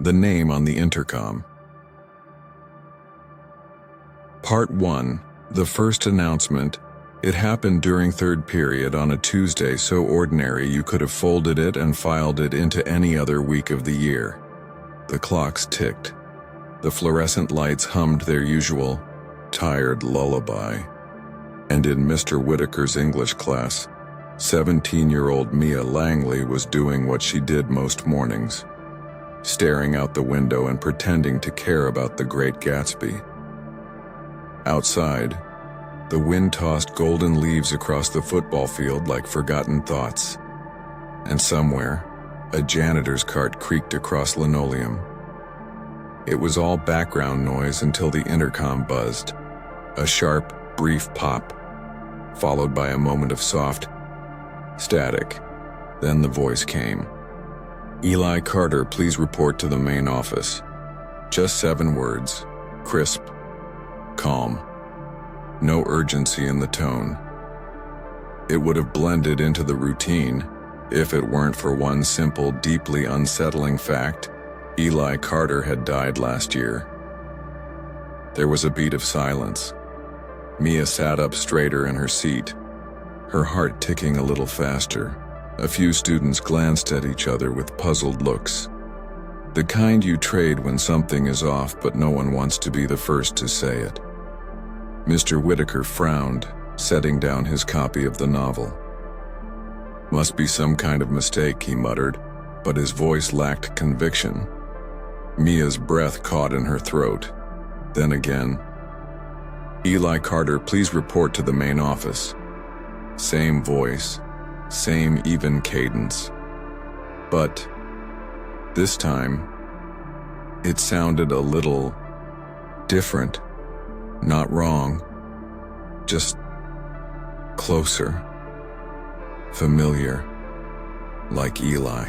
The name on the intercom. Part 1. The first announcement. It happened during third period on a Tuesday, so ordinary you could have folded it and filed it into any other week of the year. The clocks ticked. The fluorescent lights hummed their usual, tired lullaby. And in Mr. Whitaker's English class, 17-year-old Mia Langley was doing what she did most mornings, staring out the window and pretending to care about the Great Gatsby. Outside, the wind tossed golden leaves across the football field like forgotten thoughts. And somewhere, a janitor's cart creaked across linoleum. It was all background noise until the intercom buzzed. A sharp, brief pop, followed by a moment of soft static. Then the voice came. "Eli Carter, please report to the main office." Just 7 words, crisp, calm. No urgency in the tone. It would have blended into the routine if it weren't for one simple, deeply unsettling fact. Eli Carter had died last year. There was a beat of silence. Mia sat up straighter in her seat, her heart ticking a little faster. A few students glanced at each other with puzzled looks. The kind you trade when something is off but no one wants to be the first to say it. Mr. Whitaker frowned, setting down his copy of the novel. "Must be some kind of mistake," he muttered, but his voice lacked conviction. Mia's breath caught in her throat. Then again, "Eli Carter, please report to the main office." Same voice, same even cadence. But this time, it sounded a little different. Not wrong, just closer, familiar, like Eli.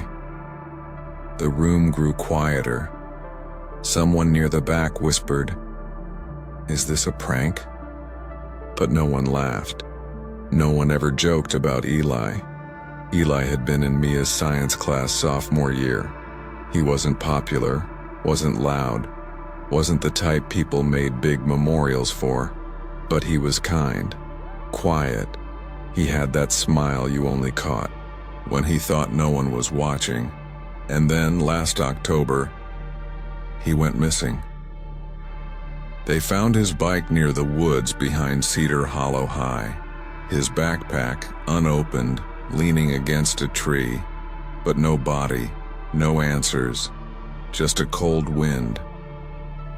The room grew quieter. Someone near the back whispered, "Is this a prank?" But no one laughed. No one ever joked about Eli. Eli had been in Mia's science class sophomore year. He wasn't popular, wasn't loud, wasn't the type people made big memorials for, but he was kind, quiet. He had that smile you only caught when he thought no one was watching. And then last October, he went missing. They found his bike near the woods behind Cedar Hollow High, his backpack unopened, leaning against a tree, but no body, no answers, just a cold wind.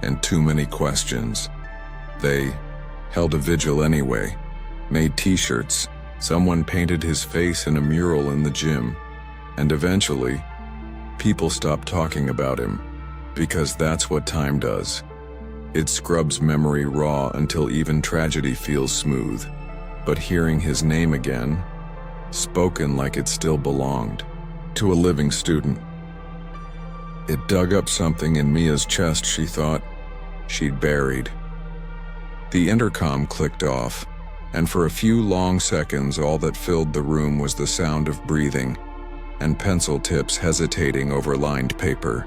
And too many questions. They held a vigil anyway, made t-shirts, someone painted his face in a mural in the gym, and eventually, people stopped talking about him, because that's what time does. It scrubs memory raw until even tragedy feels smooth. But hearing his name again, spoken like it still belonged, to a living student, it dug up something in Mia's chest she thought she'd buried. The intercom clicked off, and for a few long seconds all that filled the room was the sound of breathing and pencil tips hesitating over lined paper.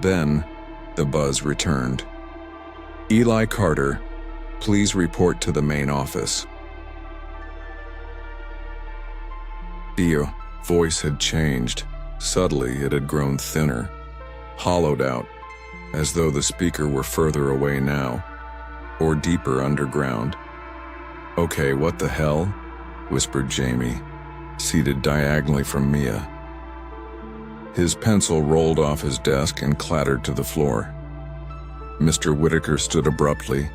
Then, the buzz returned. "Eli Carter, please report to the main office." The voice had changed. Subtly, it had grown thinner, hollowed out, as though the speaker were further away now, or deeper underground. "Okay, what the hell?" whispered Jamie, seated diagonally from Mia. His pencil rolled off his desk and clattered to the floor. Mr. Whitaker stood abruptly,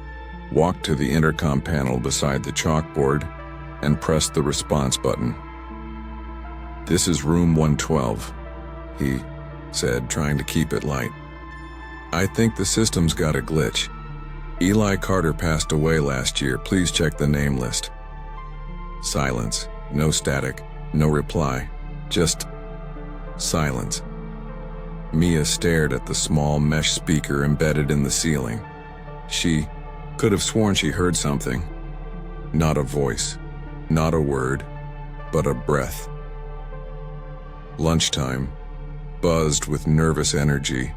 walked to the intercom panel beside the chalkboard, and pressed the response button. "This is room 112, he said, trying to keep it light. "I think the system's got a glitch. Eli Carter passed away last year. Please check the name list." Silence. No static. No reply. Just silence. Mia stared at the small mesh speaker embedded in the ceiling. She could have sworn she heard something. Not a voice. Not a word. But a breath. Lunchtime buzzed with nervous energy,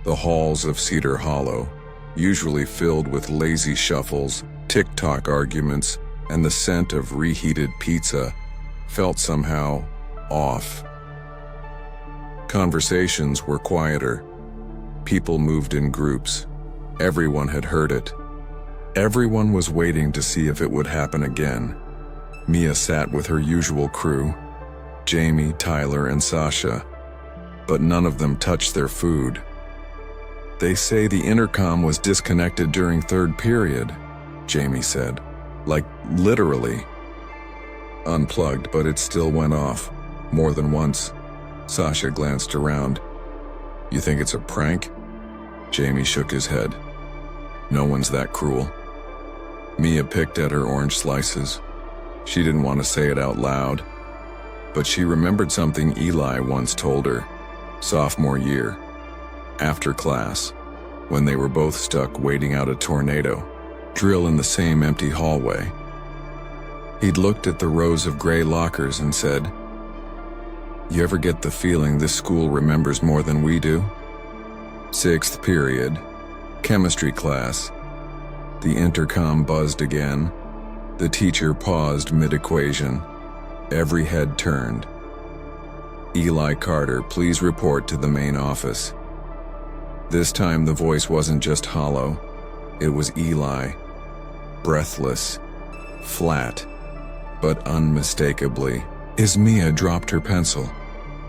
The halls of Cedar Hollow, usually filled with lazy shuffles, tick-tock arguments, and the scent of reheated pizza, felt somehow off. Conversations were quieter. People moved in groups. Everyone had heard it. Everyone was waiting to see if it would happen again. Mia sat with her usual crew, Jamie, Tyler, and Sasha, but none of them touched their food. "They say the intercom was disconnected during third period," Jamie said. "Like, literally. Unplugged, but it still went off. More than once." Sasha glanced around. "You think it's a prank?" Jamie shook his head. "No one's that cruel." Mia picked at her orange slices. She didn't want to say it out loud, but she remembered something Eli once told her, sophomore year, after class, when they were both stuck waiting out a tornado drill in the same empty hallway. He'd looked at the rows of gray lockers and said, "You ever get the feeling this school remembers more than we do?" Sixth period, chemistry class. The intercom buzzed again. The teacher paused mid-equation. Every head turned. "Eli Carter, please report to the main office." This time the voice wasn't just hollow. It was Eli. Breathless. Flat. But unmistakably. As Mia dropped her pencil,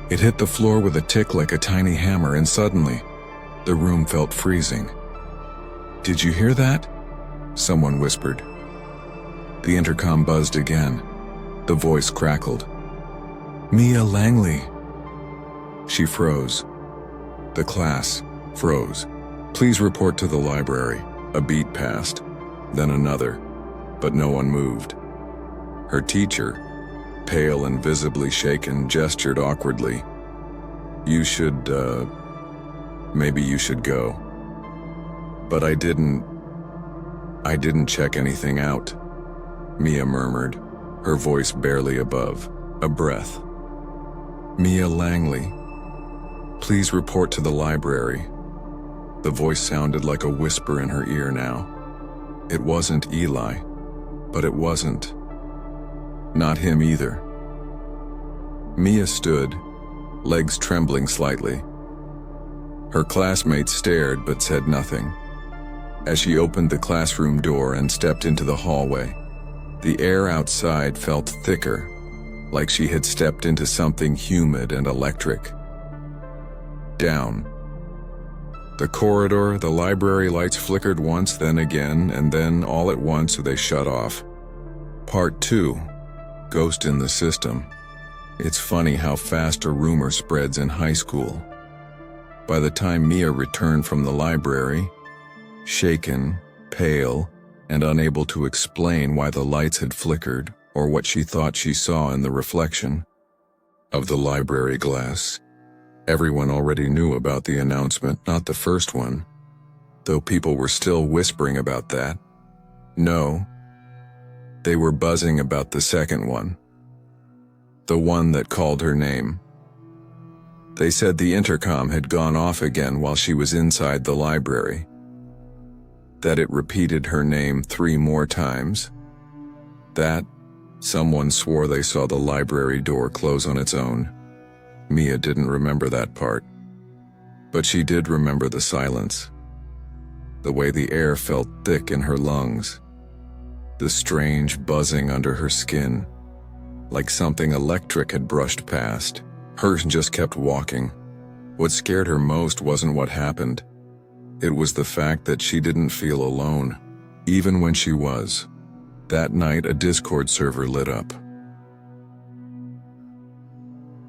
it hit the floor with a tick like a tiny hammer, and suddenly, the room felt freezing. "Did you hear that?" Someone whispered. The intercom buzzed again. The voice crackled. "Mia Langley." She froze. The class froze. "Please report to the library." A beat passed, then another, but no one moved. Her teacher, pale and visibly shaken, gestured awkwardly. Maybe you should go." "But I didn't check anything out," Mia murmured, her voice barely above a breath. "Mia Langley, please report to the library." The voice sounded like a whisper in her ear now. It wasn't Eli, but it wasn't. Not him either. Mia stood, legs trembling slightly. Her classmates stared but said nothing. As she opened the classroom door and stepped into the hallway, the air outside felt thicker, like she had stepped into something humid and electric. Down. The corridor, the library lights flickered once, then again, and then all at once they shut off. Part 2. Ghost in the System. It's funny how fast a rumor spreads in high school. By the time Mia returned from the library, shaken, pale, and unable to explain why the lights had flickered or what she thought she saw in the reflection of the library glass, everyone already knew about the announcement, not the first one, though people were still whispering about that. No, they were buzzing about the second one. The one that called her name. They said the intercom had gone off again while she was inside the library. That it repeated her name 3 more times. That someone swore they saw the library door close on its own. Mia didn't remember that part. But she did remember the silence. The way the air felt thick in her lungs. The strange buzzing under her skin. Like something electric had brushed past. Hers just kept walking. What scared her most wasn't what happened. It was the fact that she didn't feel alone, even when she was. That night, a Discord server lit up.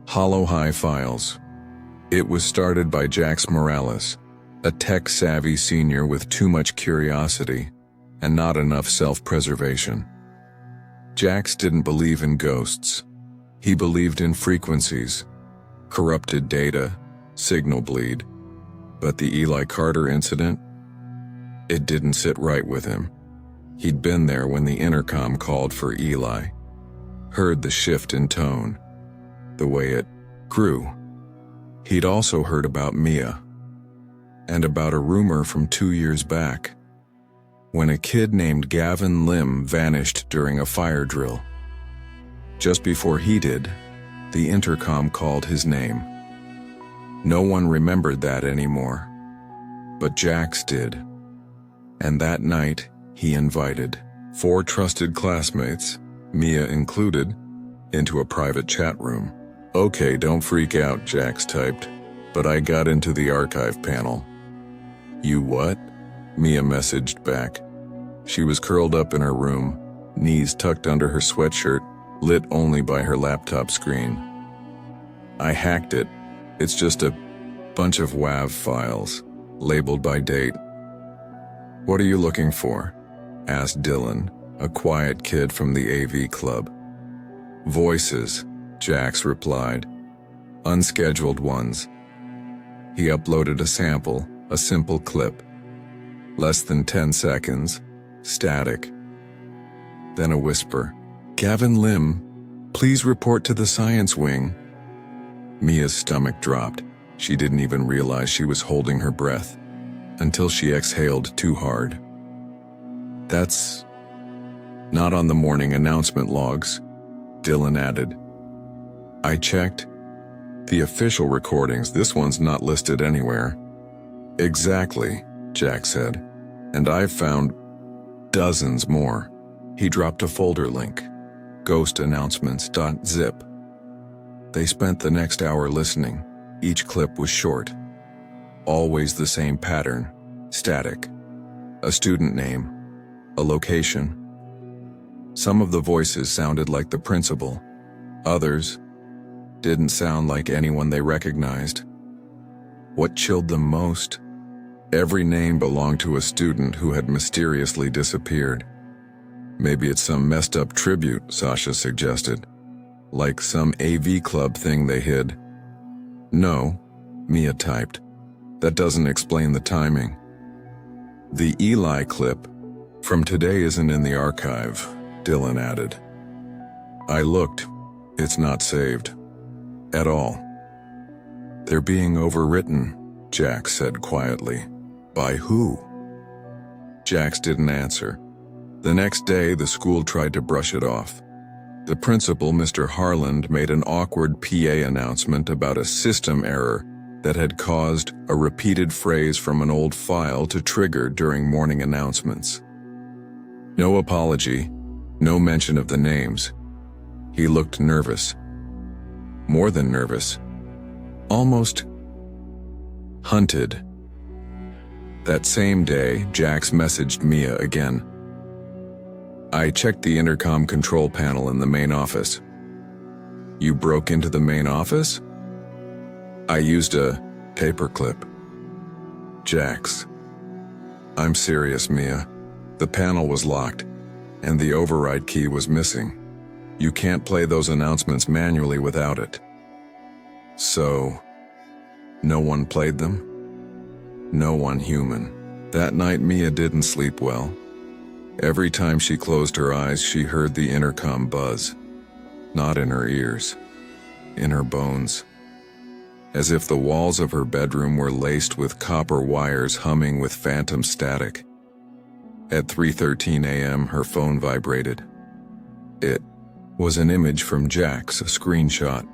Hollow High Files. It was started by Jax Morales, a tech-savvy senior with too much curiosity and not enough self-preservation. Jax didn't believe in ghosts. He believed in frequencies, corrupted data, signal bleed. But the Eli Carter incident? It didn't sit right with him. He'd been there when the intercom called for Eli. Heard the shift in tone. The way it grew. He'd also heard about Mia. and about a rumor from 2 years back, when a kid named Gavin Lim vanished during a fire drill. Just before he did, the intercom called his name. No one remembered that anymore, but Jax did. And that night, he invited 4 trusted classmates, Mia included, into a private chat room. "Okay, don't freak out," Jax typed, "but I got into the archive panel." "You what?" Mia messaged back. She was curled up in her room, knees tucked under her sweatshirt, lit only by her laptop screen. "I hacked it. It's just a bunch of WAV files, labeled by date." "What are you looking for?" asked Dylan, a quiet kid from the AV club. "Voices," Jax replied. "Unscheduled ones." He uploaded a sample, a simple clip. Less than 10 seconds, static. Then a whisper. "Gavin Lim, please report to the science wing." Mia's stomach dropped. She didn't even realize she was holding her breath, until she exhaled too hard. "That's not on the morning announcement logs," Dylan added. "I checked the official recordings. This one's not listed anywhere." "Exactly," Jack said. "And I've found dozens more." He dropped a folder link. Ghostannouncements.zip. They spent the next hour listening. Each clip was short. Always the same pattern. Static. A student name. A location. Some of the voices sounded like the principal. Others didn't sound like anyone they recognized. What chilled them most? Every name belonged to a student who had mysteriously disappeared. "Maybe it's some messed up tribute," Sasha suggested. "Like some AV club thing they hid." "No," Mia typed. "That doesn't explain the timing." "The Eli clip from today isn't in the archive," Dylan added. "I looked. It's not saved. At all." "They're being overwritten," Jax said quietly. "By who?" Jax didn't answer. The next day, the school tried to brush it off. The principal, Mr. Harland, made an awkward PA announcement about a system error that had caused a repeated phrase from an old file to trigger during morning announcements. No apology, no mention of the names. He looked nervous. More than nervous. Almost hunted. That same day, Jax messaged Mia again. "I checked the intercom control panel in the main office." "You broke into the main office?" "I used a paperclip." "Jax." "I'm serious, Mia. The panel was locked, and the override key was missing. You can't play those announcements manually without it." "So, no one played them?" "No one human." That night, Mia didn't sleep well. Every time she closed her eyes, she heard the intercom buzz. Not in her ears, in her bones. As if the walls of her bedroom were laced with copper wires humming with phantom static. At 3:13 a.m., her phone vibrated. It was an image from Jax, a screenshot.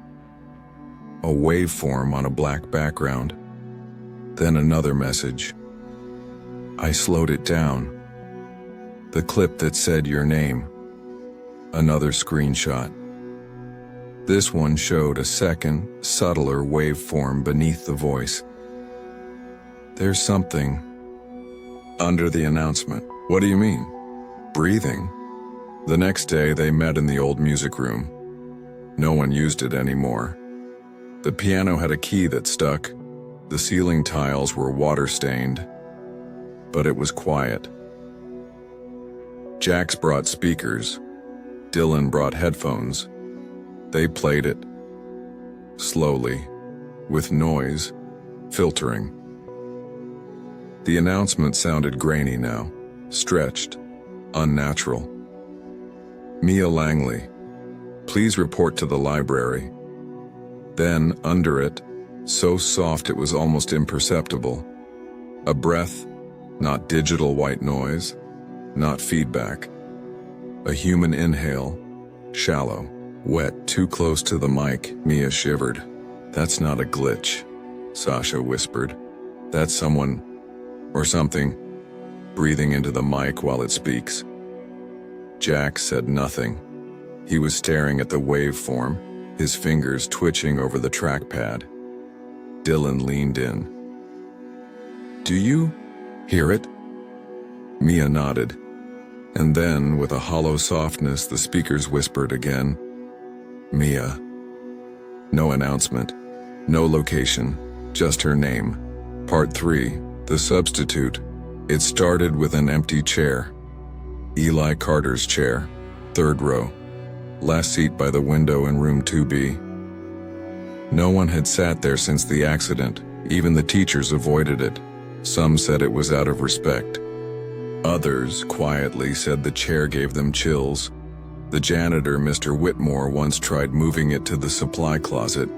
A waveform on a black background. Then another message. I slowed it down. The clip that said your name. Another screenshot. This one showed a second, subtler waveform beneath the voice. There's something under the announcement. What do you mean? Breathing. The next day they met in the old music room. No one used it anymore. The piano had a key that stuck. The ceiling tiles were water-stained. But it was quiet. Jax brought speakers. Dylan brought headphones. They played it. Slowly, with noise, filtering. The announcement sounded grainy now, stretched, unnatural. Mia Langley, please report to the library. Then, under it, so soft it was almost imperceptible, A breath, not digital white noise, not feedback. A human inhale, shallow, wet, too close to the mic. Mia shivered. That's not a glitch, Sasha whispered. That's someone, or something, breathing into the mic while it speaks. Jack said nothing. He was staring at the waveform, his fingers twitching over the trackpad. Dylan leaned in. Do you hear it? Mia nodded. And then, with a hollow softness, the speakers whispered again. Mia. No announcement, no location, just her name. Part 3, The Substitute. It started with an empty chair. Eli Carter's chair, 3rd row. Last seat by the window in room 2B. No one had sat there since the accident. Even the teachers avoided it. Some said it was out of respect. Others quietly said the chair gave them chills. The janitor, Mr. Whitmore, once tried moving it to the supply closet.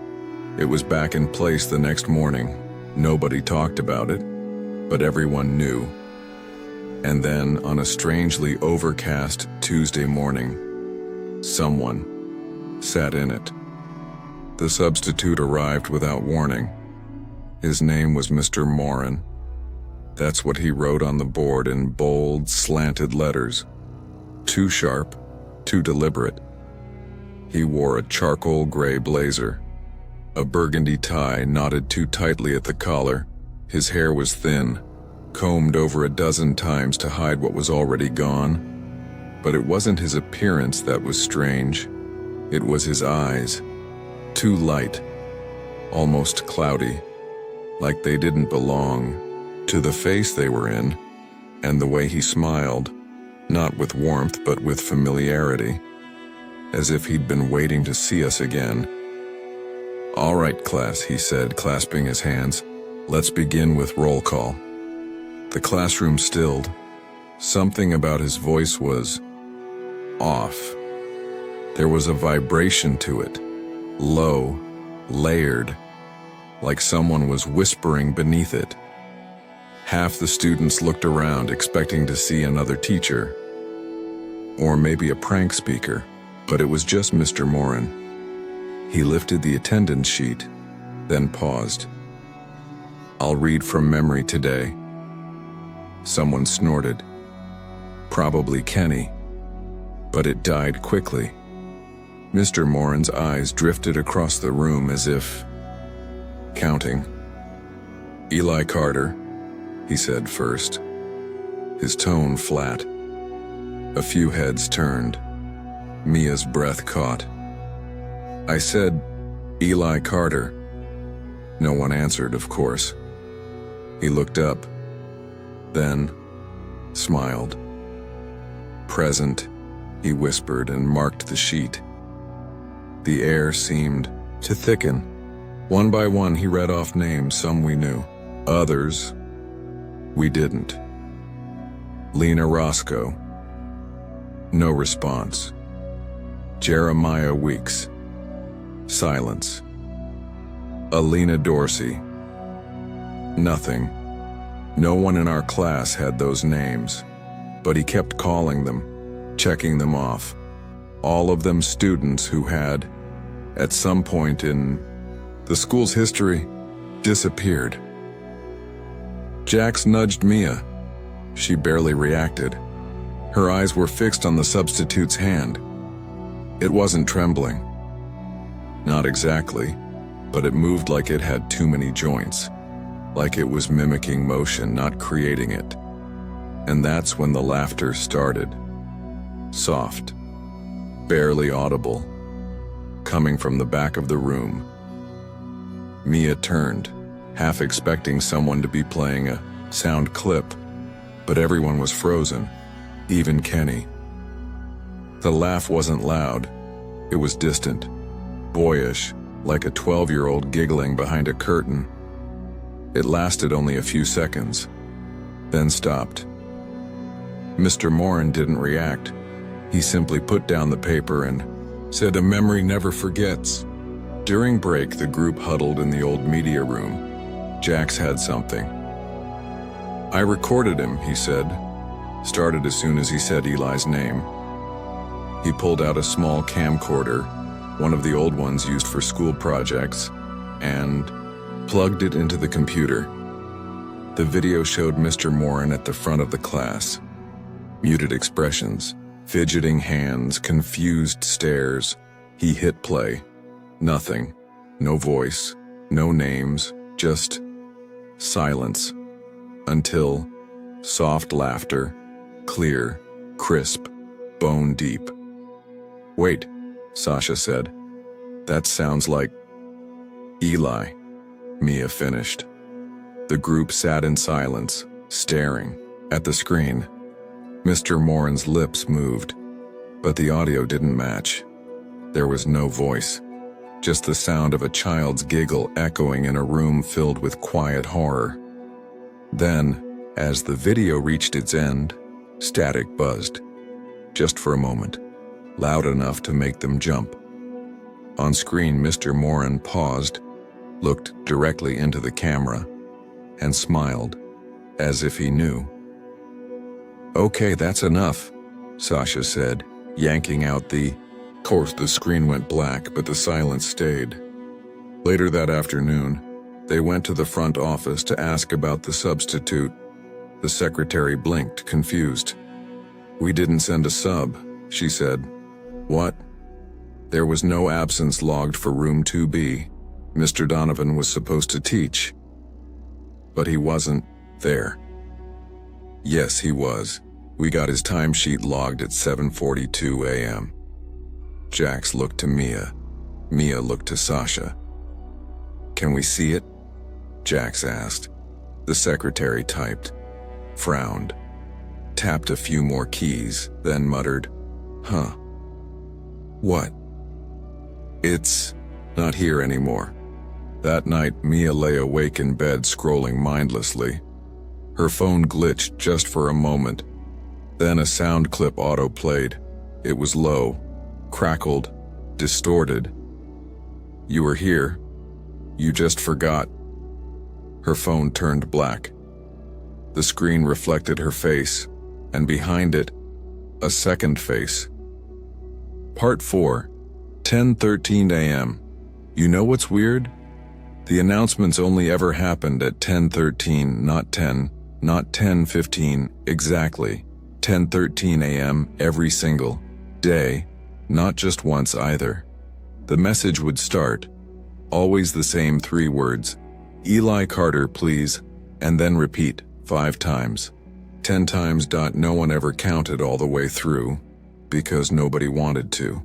It was back in place the next morning. Nobody talked about it, but everyone knew. And then, on a strangely overcast Tuesday morning, someone sat in it. The substitute arrived without warning. His name was Mr. Morin. That's what he wrote on the board in bold, slanted letters. Too sharp, too deliberate. He wore a charcoal gray blazer. A burgundy tie knotted too tightly at the collar. His hair was thin, combed over a dozen times to hide what was already gone. But it wasn't his appearance that was strange. It was his eyes. Too light, almost cloudy, like they didn't belong to the face they were in, and the way he smiled, not with warmth but with familiarity, as if he'd been waiting to see us again. All right, class, he said, clasping his hands. Let's begin with roll call. The classroom stilled. Something about his voice was off. There was a vibration to it, low, layered, like someone was whispering beneath it. Half the students looked around, expecting to see another teacher, or maybe a prank speaker, but it was just Mr. Morin. He lifted the attendance sheet, then paused. I'll read from memory today. Someone snorted. Probably Kenny. But it died quickly. Mr. Morin's eyes drifted across the room as if counting. Eli Carter, he said first, his tone flat. A few heads turned. Mia's breath caught. I said, Eli Carter. No one answered, of course. He looked up, then smiled. Present, he whispered and marked the sheet. The air seemed to thicken. One by one he read off names, some we knew, others we didn't. Lena Roscoe. No response. Jeremiah Weeks. Silence. Alina Dorsey. Nothing. No one in our class had those names, but he kept calling them, checking them off. All of them students who had, at some point in the school's history, disappeared. Jax nudged Mia. She barely reacted. Her eyes were fixed on the substitute's hand. It wasn't trembling. Not exactly, but it moved like it had too many joints, like it was mimicking motion, not creating it. And that's when the laughter started. Soft, barely audible, coming from the back of the room. Mia turned, half expecting someone to be playing a sound clip, but everyone was frozen, even Kenny. The laugh wasn't loud. It was distant, boyish, like a 12-year-old giggling behind a curtain. It lasted only a few seconds, then stopped. Mr. Morin didn't react. He simply put down the paper and said, "A memory never forgets." During break, the group huddled in the old media room. Jax had something. I recorded him, he said. Started as soon as he said Eli's name. He pulled out a small camcorder, one of the old ones used for school projects, and plugged it into the computer. The video showed Mr. Morin at the front of the class. Muted expressions, fidgeting hands, confused stares. He hit play. Nothing. No voice. No names. Just silence. Until soft laughter, clear, crisp, bone deep. Wait, Sasha said. That sounds like Eli. Mia finished. The group sat in silence, staring at the screen. Mr. Morin's lips moved, but the audio didn't match. There was no voice, just the sound of a child's giggle echoing in a room filled with quiet horror. Then, as the video reached its end, static buzzed. Just for a moment, loud enough to make them jump. On screen, Mr. Morin paused, looked directly into the camera, and smiled, as if he knew. Okay, that's enough, Sasha said, yanking out the... Of course, the screen went black, but the silence stayed. Later that afternoon, they went to the front office to ask about the substitute. The secretary blinked, confused. We didn't send a sub, she said. What? There was no absence logged for room 2B. Mr. Donovan was supposed to teach. But he wasn't there. Yes, he was. We got his timesheet logged at 7:42 a.m. Jax looked to Mia. Mia looked to Sasha. Can we see it? Jax asked. The secretary typed, frowned, tapped a few more keys, then muttered, Huh. What? It's not here anymore. That night, Mia lay awake in bed scrolling mindlessly. Her phone glitched just for a moment. Then a sound clip auto-played. It was low, crackled, distorted. You were here. You just forgot. Her phone turned black. The screen reflected her face, and behind it, a second face. Part 4, 10:13 a.m. You know what's weird? The announcements only ever happened at 10:13, not 10, not 10:15, exactly. 10:13 a.m. every single day, not just once either. The message would start, always the same 3 words, Eli Carter, please, and then repeat 5 times. 10 times. No one ever counted all the way through, because nobody wanted to.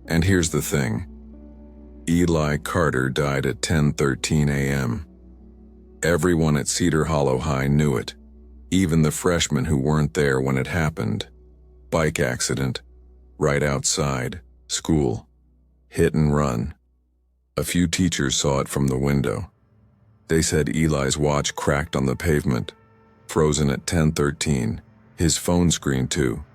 And here's the thing. Eli Carter died at 10:13 a.m. Everyone at Cedar Hollow High knew it, even the freshmen who weren't there when it happened. Bike accident, right outside, school, hit and run. A few teachers saw it from the window. They said Eli's watch cracked on the pavement, frozen at 10:13, his phone screen too.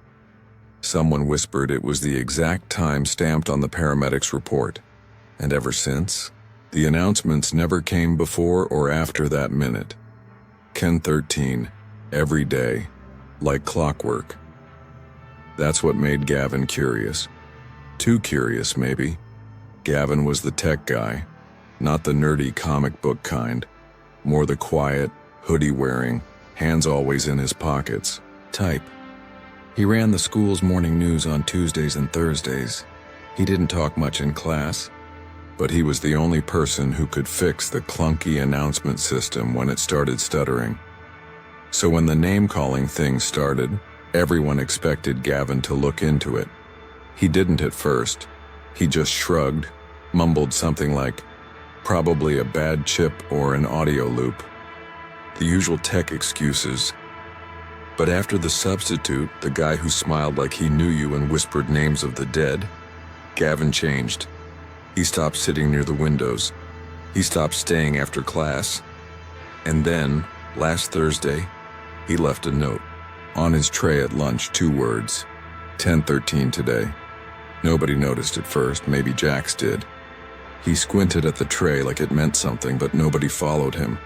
Someone whispered it was the exact time stamped on the paramedics' report. And ever since, the announcements never came before or after that minute. 10:13, every day, like clockwork. That's what made Gavin curious. Too curious, maybe. Gavin was the tech guy, not the nerdy comic book kind, more the quiet, hoodie-wearing, hands always in his pockets type. He ran the school's morning news on Tuesdays and Thursdays. He didn't talk much in class, but he was the only person who could fix the clunky announcement system when it started stuttering. So when the name-calling thing started, everyone expected Gavin to look into it. He didn't at first. He just shrugged, mumbled something like, probably a bad chip or an audio loop. The usual tech excuses. But after the substitute, the guy who smiled like he knew you and whispered names of the dead, Gavin changed. He stopped sitting near the windows. He stopped staying after class. And then, last Thursday, he left a note. On his tray at lunch, 2 words, 10:13 today. Nobody noticed at first, maybe Jax did. He squinted at the tray like it meant something, but nobody followed him.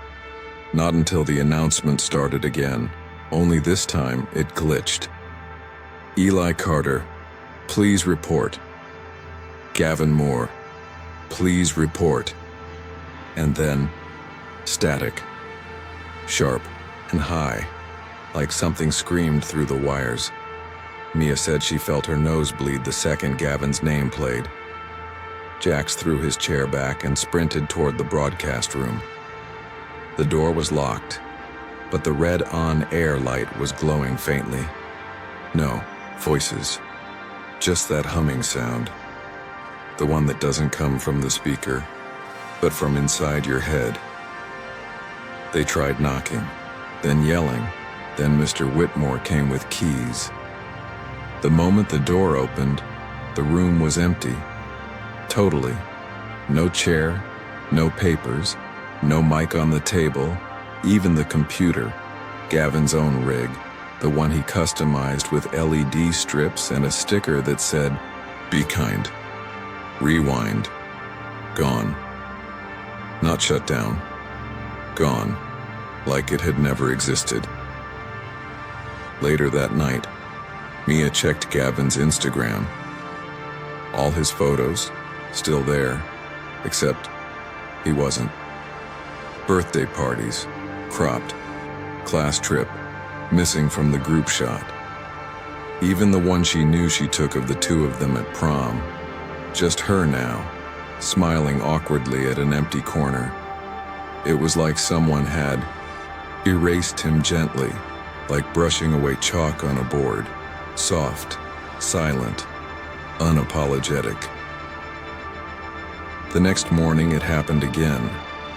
Not until the announcement started again, only this time it glitched. Eli Carter, please report. Gavin Moore, please report. And then, static. Sharp and high, like something screamed through the wires. Mia said she felt her nose bleed the second Gavin's name played. Jax threw his chair back and sprinted toward the broadcast room. The door was locked, but the red on-air light was glowing faintly. No voices, just that humming sound. The one that doesn't come from the speaker, but from inside your head. They tried knocking, then yelling, then Mr. Whitmore came with keys. The moment the door opened, the room was empty. Totally. No chair, no papers, no mic on the table, even the computer, Gavin's own rig, the one he customized with LED strips and a sticker that said, "Be kind. Rewind." Gone. Not shut down. Gone. Like it had never existed. Later that night, Mia checked Gavin's Instagram. All his photos, still there, except he wasn't. Birthday parties, cropped. Class trip, missing from the group shot. Even the one she knew she took of the two of them at prom. Just her now, smiling awkwardly at an empty corner. It was like someone had erased him gently, like brushing away chalk on a board. Soft, silent, unapologetic. The next morning it happened again,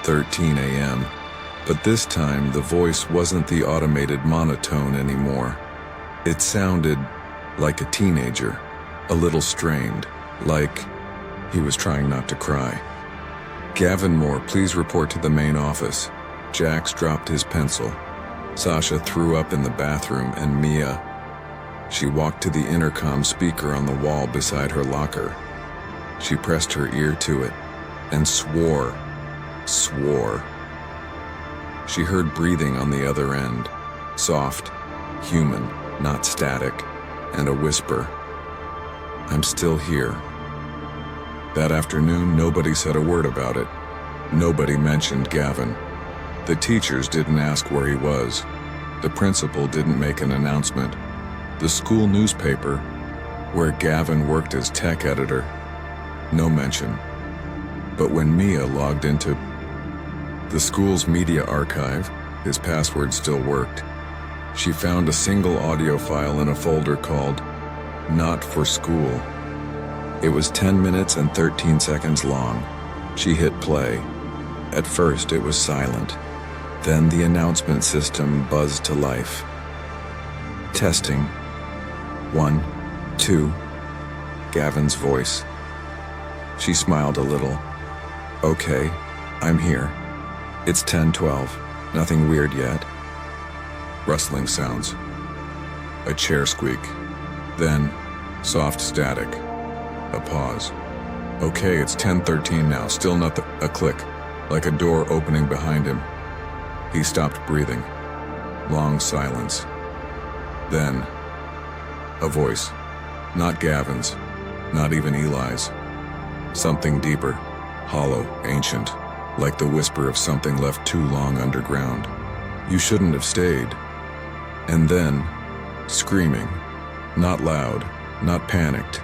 13 a.m., but this time the voice wasn't the automated monotone anymore. It sounded like a teenager, a little strained, like he was trying not to cry. Gavin Moore, please report to the main office. Jax dropped his pencil. Sasha threw up in the bathroom, and Mia, she walked to the intercom speaker on the wall beside her locker. She pressed her ear to it and swore. She heard breathing on the other end, soft, human, not static, and a whisper. "I'm still here." That afternoon, nobody said a word about it. Nobody mentioned Gavin. The teachers didn't ask where he was. The principal didn't make an announcement. The school newspaper, where Gavin worked as tech editor, no mention. But when Mia logged into the school's media archive, his password still worked. She found a single audio file in a folder called "Not for School." It was 10 minutes and 13 seconds long. She hit play. At first it was silent. Then the announcement system buzzed to life. "Testing. 1, 2, Gavin's voice. She smiled a little. "Okay, I'm here. It's 10:12. Nothing weird yet." Rustling sounds. A chair squeak. Then, soft static. A pause. "Okay, it's 10:13 now. Still nothing." A click, like a door opening behind him. He stopped breathing. Long silence. Then, a voice. Not Gavin's. Not even Eli's. Something deeper, hollow, ancient, like the whisper of something left too long underground. "You shouldn't have stayed." And then, screaming. Not loud, not panicked.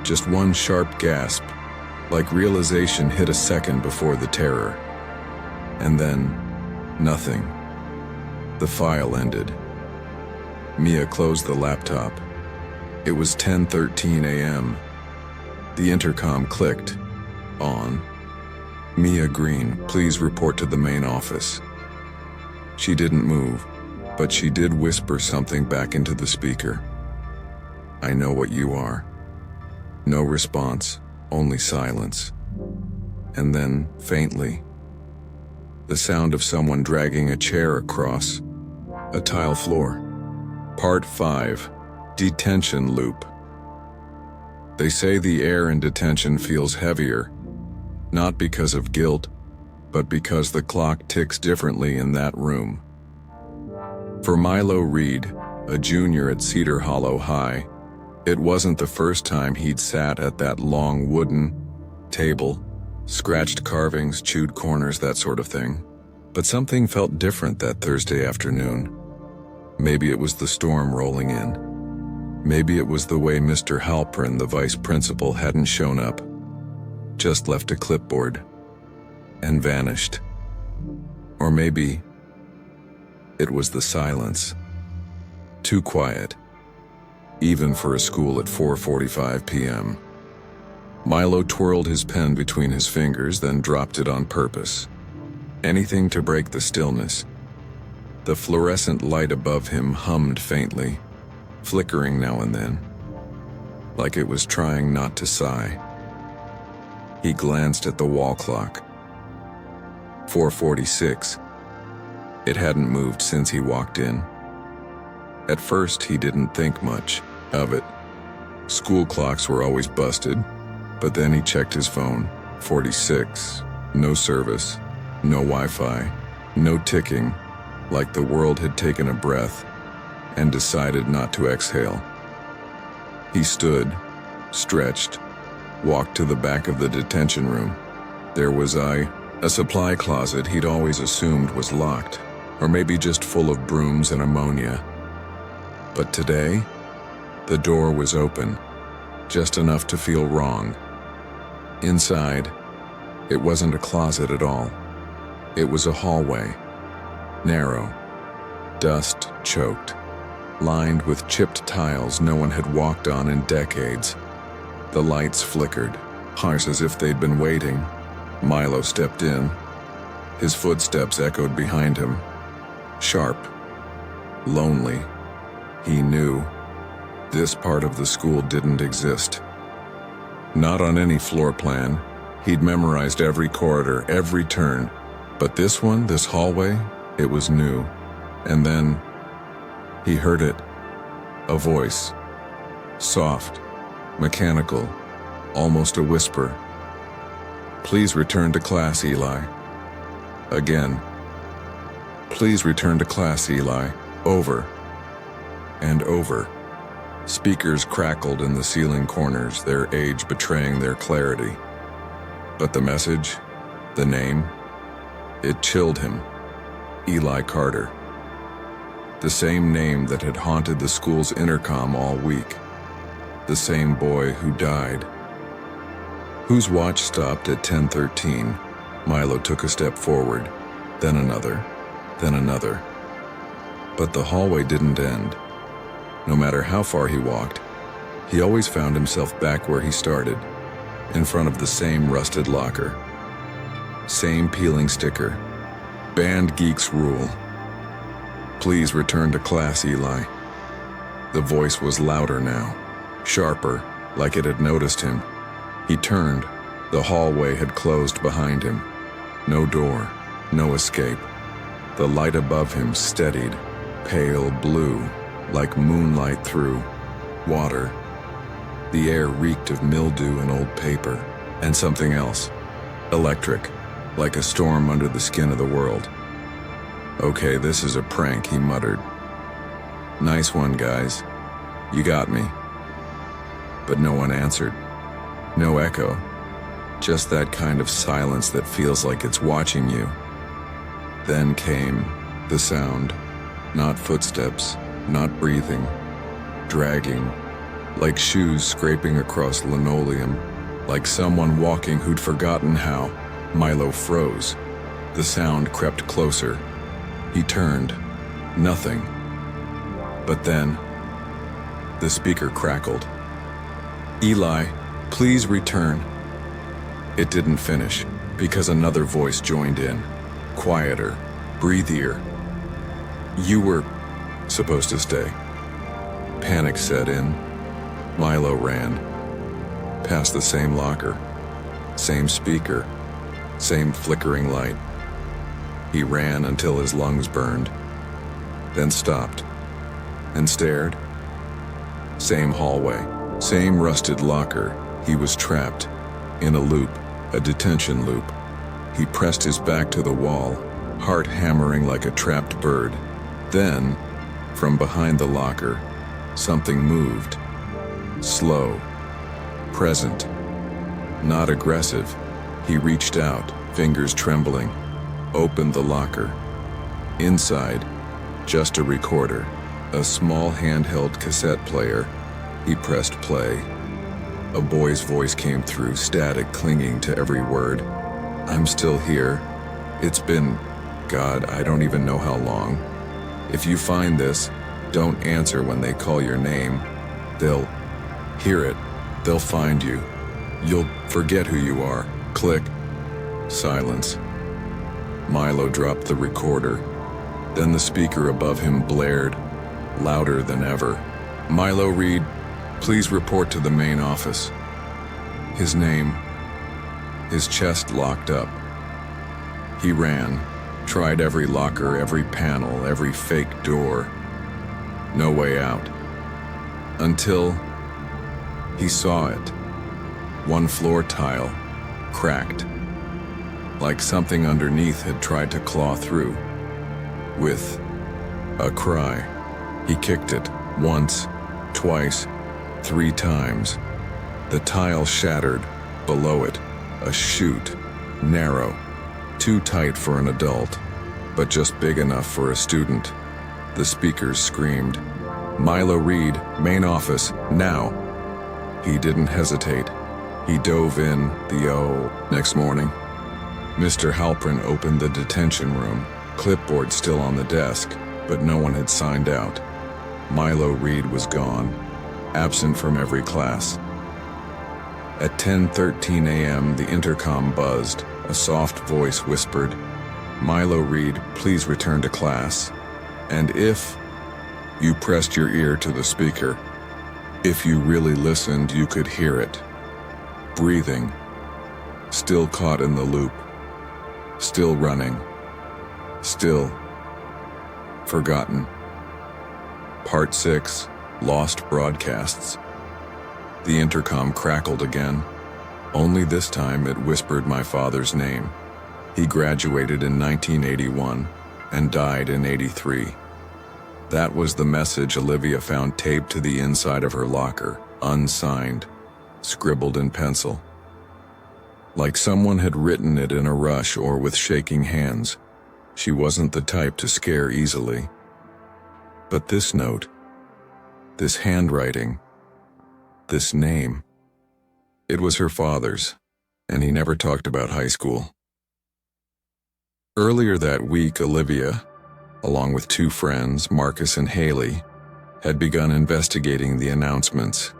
Just one sharp gasp, like realization hit a second before the terror. And then, nothing. The file ended. Mia closed the laptop. It was 10:13 a.m. The intercom clicked. On. "Mia Green, please report to the main office." She didn't move, but she did whisper something back into the speaker. "I know what you are." No response, only silence. And then, faintly, the sound of someone dragging a chair across a tile floor. Part 5. Detention Loop. They say the air in detention feels heavier, not because of guilt, but because the clock ticks differently in that room. For Milo Reed, a junior at Cedar Hollow High, it wasn't the first time he'd sat at that long wooden table, scratched carvings, chewed corners, that sort of thing. But something felt different that Thursday afternoon. Maybe it was the storm rolling in. Maybe it was the way Mr. Halpern, the vice principal, hadn't shown up, just left a clipboard and vanished. Or maybe it was the silence. Too quiet, even for a school at 4:45 p.m. Milo twirled his pen between his fingers, then dropped it on purpose. Anything to break the stillness. The fluorescent light above him hummed faintly, flickering now and then, like it was trying not to sigh. He glanced at the wall clock. 4:46. It hadn't moved since he walked in. At first, he didn't think much of it. School clocks were always busted, but then he checked his phone. 46. No service, no Wi-Fi, no ticking, like the world had taken a breath and decided not to exhale. He stood, stretched, walked to the back of the detention room. There was a supply closet he'd always assumed was locked, or maybe just full of brooms and ammonia. But today, the door was open, just enough to feel wrong. Inside, it wasn't a closet at all. It was a hallway, narrow, dust-choked, lined with chipped tiles no one had walked on in decades. The lights flickered, harsh as if they'd been waiting. Milo stepped in. His footsteps echoed behind him. Sharp, lonely. He knew this part of the school didn't exist. Not on any floor plan. He'd memorized every corridor, every turn. But this one, this hallway, it was new. And then he heard it. A voice. Soft, mechanical, almost a whisper. "Please return to class, Eli." Again. "Please return to class, Eli." Over and over. Speakers crackled in the ceiling corners, their age betraying their clarity. But the message, the name, it chilled him. Eli Carter. The same name that had haunted the school's intercom all week. The same boy who died. Whose watch stopped at 10:13. Milo took a step forward, then another, then another. But the hallway didn't end. No matter how far he walked, he always found himself back where he started, in front of the same rusted locker. Same peeling sticker. Banned geeks rule. "Please return to class, Eli." The voice was louder now, sharper, like it had noticed him. He turned. The hallway had closed behind him. No door, no escape. The light above him steadied, pale blue, like moonlight through water. The air reeked of mildew and old paper, and something else. Electric, like a storm under the skin of the world. "Okay, this is a prank," he muttered. "Nice one, guys. You got me." But no one answered. No echo. Just that kind of silence that feels like it's watching you. Then came the sound. Not footsteps, not breathing. Dragging. Like shoes scraping across linoleum. Like someone walking who'd forgotten how. Milo froze. The sound crept closer. He turned. Nothing. But then, the speaker crackled. "Eli, please return." It didn't finish, because another voice joined in. Quieter, breathier. "You were supposed to stay." Panic set in. Milo ran. Past the same locker. Same speaker. Same flickering light. He ran until his lungs burned. Then stopped. And stared. Same hallway. Same rusted locker. He was trapped. In a loop. A detention loop. He pressed his back to the wall, heart hammering like a trapped bird. Then, from behind the locker, something moved. Slow, present, not aggressive. He reached out, fingers trembling, opened the locker. Inside, just a recorder, a small handheld cassette player. He pressed play. A boy's voice came through, static clinging to every word. "I'm still here. It's been, God, I don't even know how long. If you find this, don't answer when they call your name. They'll hear it. They'll find you. You'll forget who you are." Click. Silence. Milo dropped the recorder. Then the speaker above him blared, louder than ever. "Milo Reed, please report to the main office." His name. His chest locked up. He ran, tried every locker, every panel, every fake door. No way out. Until he saw it. One floor tile, cracked, like something underneath had tried to claw through. With a cry, he kicked it once, twice, 3 times. The tile shattered. Below it, a chute, narrow, too tight for an adult, but just big enough for a student. The speakers screamed, "Milo Reed, main office, now!" He didn't hesitate. He dove in. Next morning, Mr. Halprin opened the detention room, clipboard still on the desk, but no one had signed out. Milo Reed was gone, absent from every class. At 10:13 a.m., the intercom buzzed. A soft voice whispered, "Milo Reed, please return to class." And if you pressed your ear to the speaker, if you really listened, you could hear it. Breathing, still caught in the loop, still running, still forgotten. Part 6, Lost Broadcasts. The intercom crackled again. Only this time it whispered my father's name. He graduated in 1981 and died in 83. That was the message Olivia found taped to the inside of her locker, unsigned, scribbled in pencil. Like someone had written it in a rush or with shaking hands. She wasn't the type to scare easily. But this note, this handwriting, this name, it was her father's, and he never talked about high school. Earlier that week, Olivia, along with 2 friends, Marcus and Haley, had begun investigating the announcements.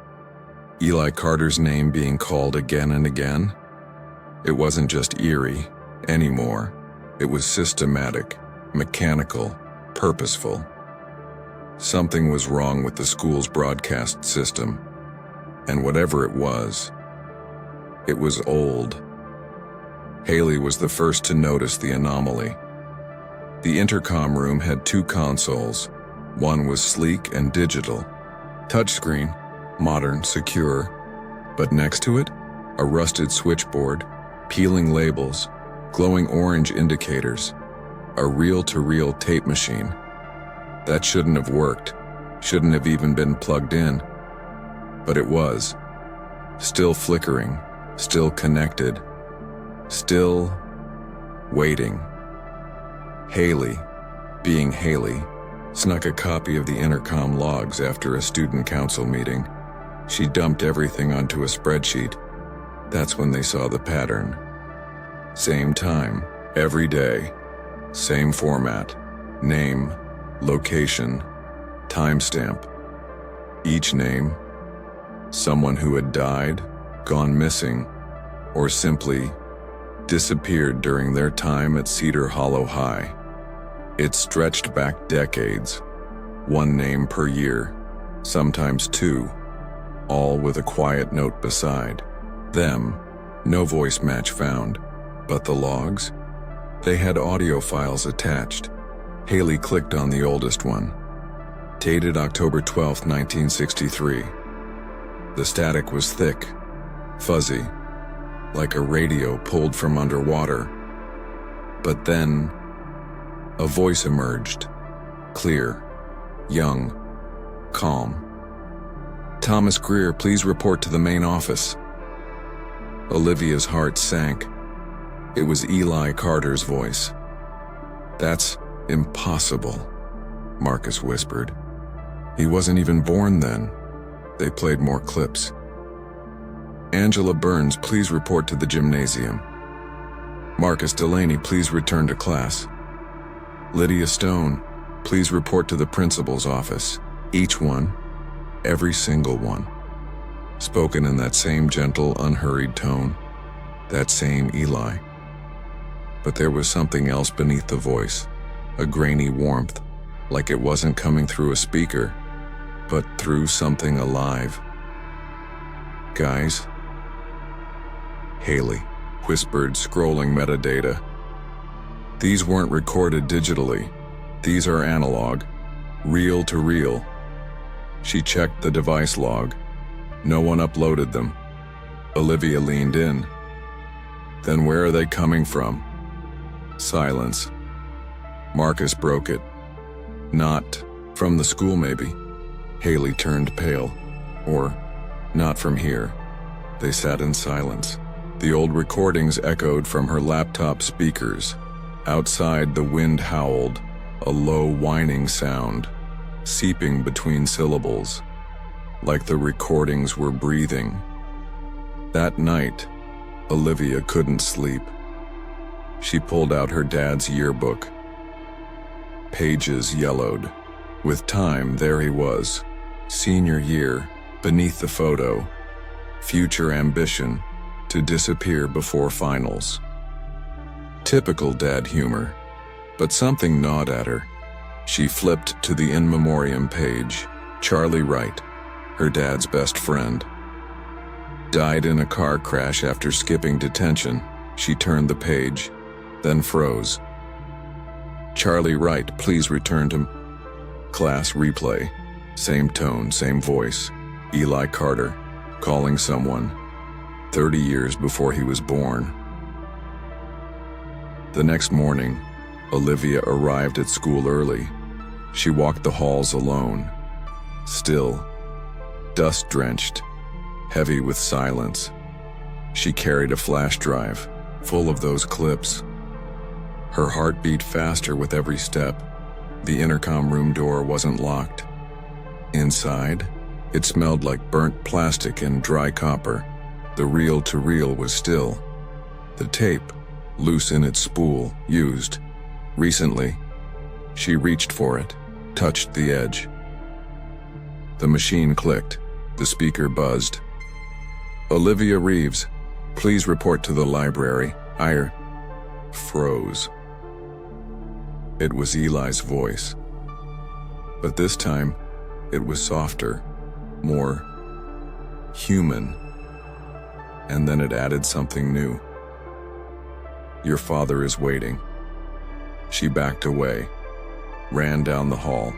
Eli Carter's name being called again and again. It wasn't just eerie anymore. It was systematic, mechanical, purposeful. Something was wrong with the school's broadcast system, and whatever it was old. Haley was the first to notice the anomaly. The intercom room had 2 consoles. One was sleek and digital, touchscreen, modern, secure, but next to it, a rusted switchboard, peeling labels, glowing orange indicators, a reel-to-reel tape machine. That shouldn't have worked, shouldn't have even been plugged in. But it was. Still flickering, still connected, still waiting. Haley, being Haley, snuck a copy of the intercom logs after a student council meeting. She dumped everything onto a spreadsheet. That's when they saw the pattern. Same time, every day, same format, name, location, timestamp. Each name, someone who had died, gone missing, or simply disappeared during their time at Cedar Hollow High. It stretched back decades, 1 name per year, sometimes 2, all with a quiet note beside. Them, no voice match found, but the logs? They had audio files attached. Haley clicked on the oldest one, dated October 12, 1963. The static was thick, fuzzy, like a radio pulled from underwater. But then, a voice emerged, clear, young, calm. "Thomas Greer, please report to the main office." Olivia's heart sank. It was Eli Carter's voice. "That's impossible," Marcus whispered. "He wasn't even born then." They played more clips. "Angela Burns, please report to the gymnasium." "Marcus Delaney, please return to class." "Lydia Stone, please report to the principal's office." Each one, every single one, spoken in that same gentle, unhurried tone, that same Eli. But there was something else beneath the voice, a grainy warmth, like it wasn't coming through a speaker, but through something alive. "Guys," Haley whispered, scrolling metadata. "These weren't recorded digitally. These are analog, reel to reel." She checked the device log. No one uploaded them. Olivia leaned in. "Then where are they coming from?" Silence. Marcus broke it. "Not from the school, maybe." Haley turned pale. "Or not from here." They sat in silence. The old recordings echoed from her laptop speakers. Outside, the wind howled, a low whining sound, seeping between syllables, like the recordings were breathing. That night, Olivia couldn't sleep. She pulled out her dad's yearbook. Pages yellowed. With time, there he was. Senior year, beneath the photo. Future ambition, to disappear before finals. Typical dad humor, but something gnawed at her. She flipped to the in memoriam page. Charlie Wright, her dad's best friend, died in a car crash after skipping detention. She turned the page, then froze. "Charlie Wright, please return to..." Class replay. Same tone, same voice. Eli Carter, calling someone 30 years before he was born. The next morning, Olivia arrived at school early. She walked the halls alone. Still, dust-drenched, heavy with silence. She carried a flash drive, full of those clips. Her heart beat faster with every step. The intercom room door wasn't locked. Inside, it smelled like burnt plastic and dry copper. The reel-to-reel was still. The tape, loose in its spool, used. Recently, she reached for it, touched the edge. The machine clicked. The speaker buzzed. "Olivia Reeves, please report to the library." I froze. It was Eli's voice. But this time, it was softer, more human. And then it added something new. "Your father is waiting." She backed away, ran down the hall.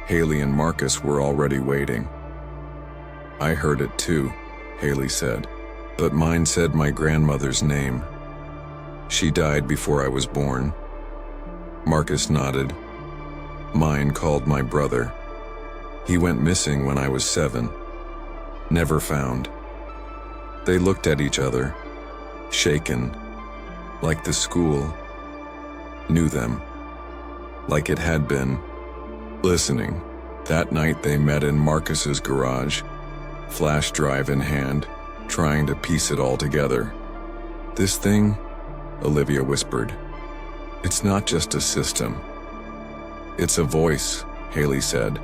Haley and Marcus were already waiting. "I heard it too," Haley said, "but mine said my grandmother's name. She died before I was born." Marcus nodded. "Mine called my brother. He went missing when I was 7. Never found." They looked at each other, shaken, like the school knew them, like it had been listening. That night they met in Marcus's garage, flash drive in hand, trying to piece it all together. "This thing," Olivia whispered, "it's not just a system. It's a voice," Haley said.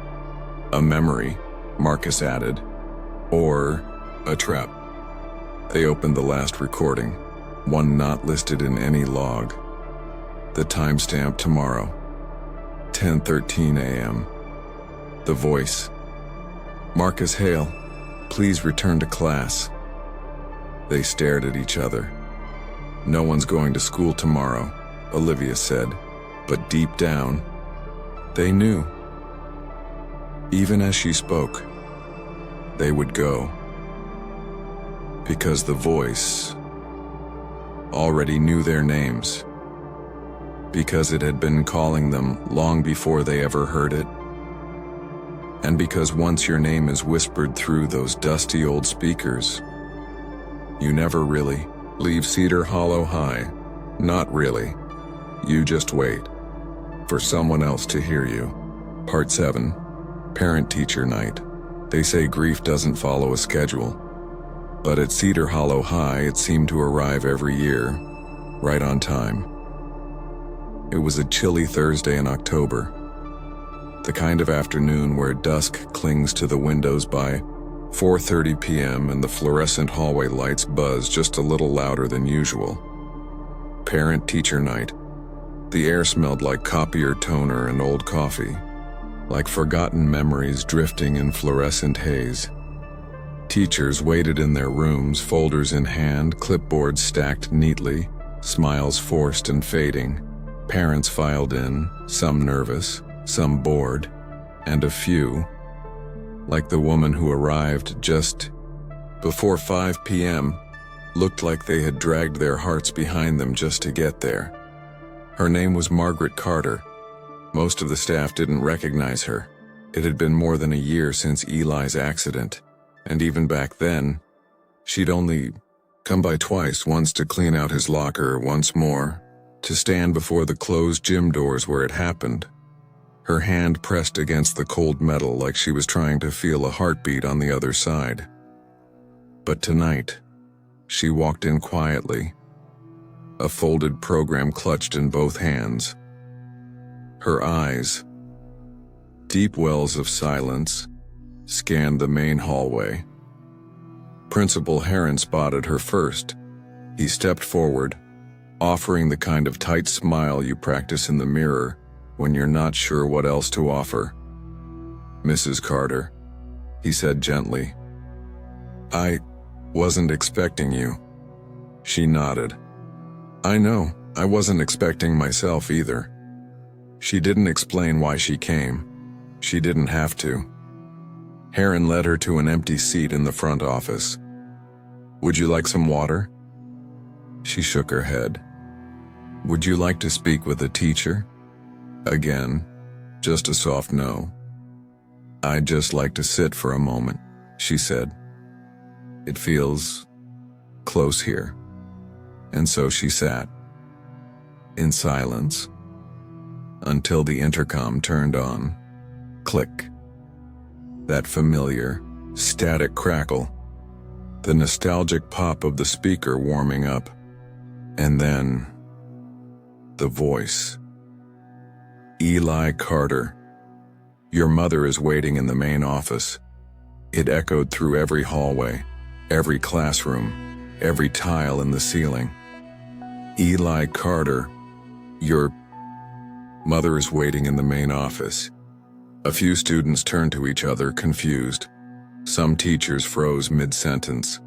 "A memory," Marcus added. "Or a trap." They opened the last recording, one not listed in any log. The timestamp tomorrow, 10:13 a.m. The voice. "Marcus Hale, please return to class." They stared at each other. "No one's going to school tomorrow," Olivia said, but deep down, they knew. Even as she spoke, they would go. Because the voice already knew their names. because it had been calling them long before they ever heard it. And because once your name is whispered through those dusty old speakers, you never really leave Cedar Hollow High. Not really. You just wait for someone else to hear you. Part 7. Parent-Teacher Night. They say grief doesn't follow a schedule, but at Cedar Hollow High it seemed to arrive every year, right on time. It was a chilly Thursday in October, the kind of afternoon where dusk clings to the windows by 4:30 p.m. and the fluorescent hallway lights buzz just a little louder than usual. Parent-Teacher Night. The air smelled like copier toner and old coffee, like forgotten memories drifting in fluorescent haze. Teachers waited in their rooms, folders in hand, clipboards stacked neatly, smiles forced and fading. Parents filed in, some nervous, some bored, and a few, like the woman who arrived just before 5 p.m., looked like they had dragged their hearts behind them just to get there. Her name was Margaret Carter. Most of the staff didn't recognize her. It had been more than a year since Eli's accident, and even back then, she'd only come by twice, once to clean out his locker, once more to stand before the closed gym doors where it happened, her hand pressed against the cold metal like she was trying to feel a heartbeat on the other side. But tonight, she walked in quietly, a folded program clutched in both hands. Her eyes, deep wells of silence, scanned the main hallway. Principal Heron spotted her first. He stepped forward, offering the kind of tight smile you practice in the mirror when you're not sure what else to offer. "Mrs. Carter," he said gently. "I wasn't expecting you." She nodded. "I know, I wasn't expecting myself either." She didn't explain why she came. She didn't have to. Heron led her to an empty seat in the front office. "Would you like some water?" She shook her head. "Would you like to speak with a teacher?" Again, just a soft no. "I'd just like to sit for a moment," she said. "It feels close here." And so she sat, in silence, until the intercom turned on. Click. That familiar, static crackle, the nostalgic pop of the speaker warming up, and then the voice. "Eli Carter, your mother is waiting in the main office." It echoed through every hallway, every classroom, every tile in the ceiling. "Eli Carter, your mother is waiting in the main office." A few students turned to each other, confused. Some teachers froze mid-sentence.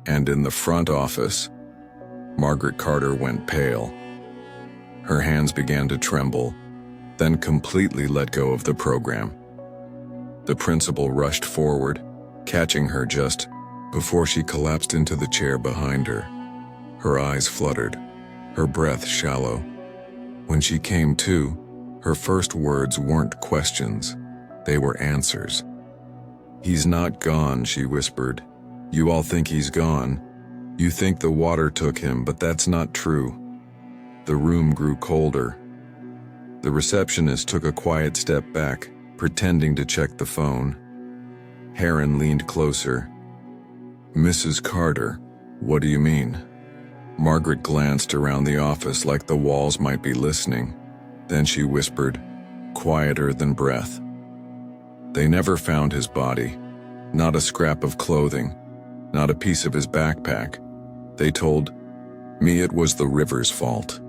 And in the front office, Margaret Carter went pale. Her hands began to tremble, then completely let go of the program. The principal rushed forward, catching her just before she collapsed into the chair behind her. Her eyes fluttered, her breath shallow. When she came to, her first words weren't questions, they were answers. "He's not gone," she whispered. "You all think he's gone. You think the water took him, but that's not true." The room grew colder. The receptionist took a quiet step back, pretending to check the phone. Heron leaned closer. "Mrs. Carter, what do you mean?" Margaret glanced around the office like the walls might be listening. Then she whispered, quieter than breath. "They never found his body. Not a scrap of clothing, not a piece of his backpack. They told me it was the river's fault.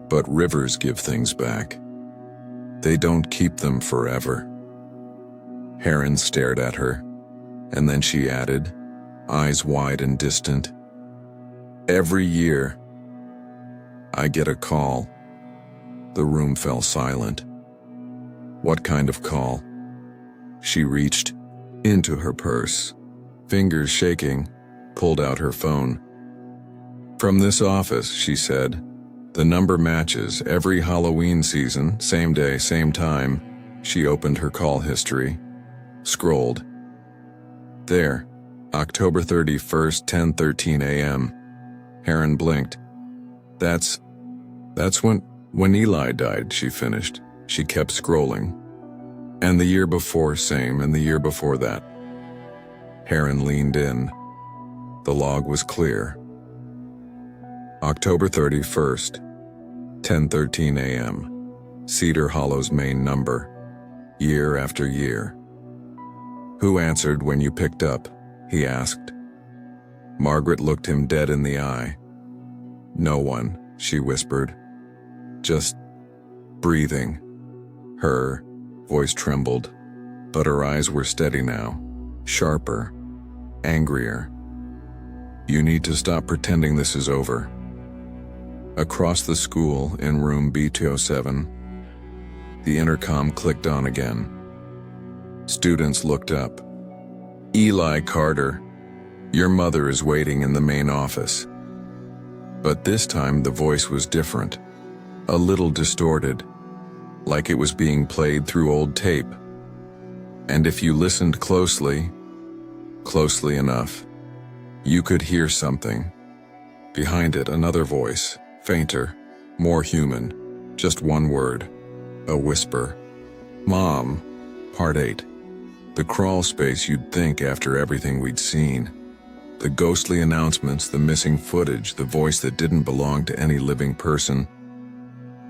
But rivers give things back. They don't keep them forever." Heron stared at her, and then she added, eyes wide and distant, "Every year, I get a call." The room fell silent. "What kind of call?" She reached into her purse, fingers shaking, pulled out her phone. "From this office," she said. The number matches every Halloween season, same day, same time. She opened her call history, scrolled. There, October 31st, 10:13 a.m. Heron blinked. That's when Eli died, she finished. She kept scrolling. And the year before, same, and the year before that. Heron leaned in. The log was clear. October 31st, 10:13 a.m. Cedar Hollow's main number. Year after year. Who answered when you picked up? He asked. Margaret looked him dead in the eye. No one, she whispered. Just breathing. Her voice trembled, but her eyes were steady now, sharper, angrier. You need to stop pretending this is over. Across the school, in room B207, the intercom clicked on again. Students looked up. Eli Carter, your mother is waiting in the main office. But this time the voice was different, a little distorted, like it was being played through old tape. And if you listened closely enough, you could hear something. Behind it, another voice, fainter, more human, just one word, a whisper. Mom, Part 8. The crawl space you'd think after everything we'd seen. The ghostly announcements, the missing footage, the voice that didn't belong to any living person.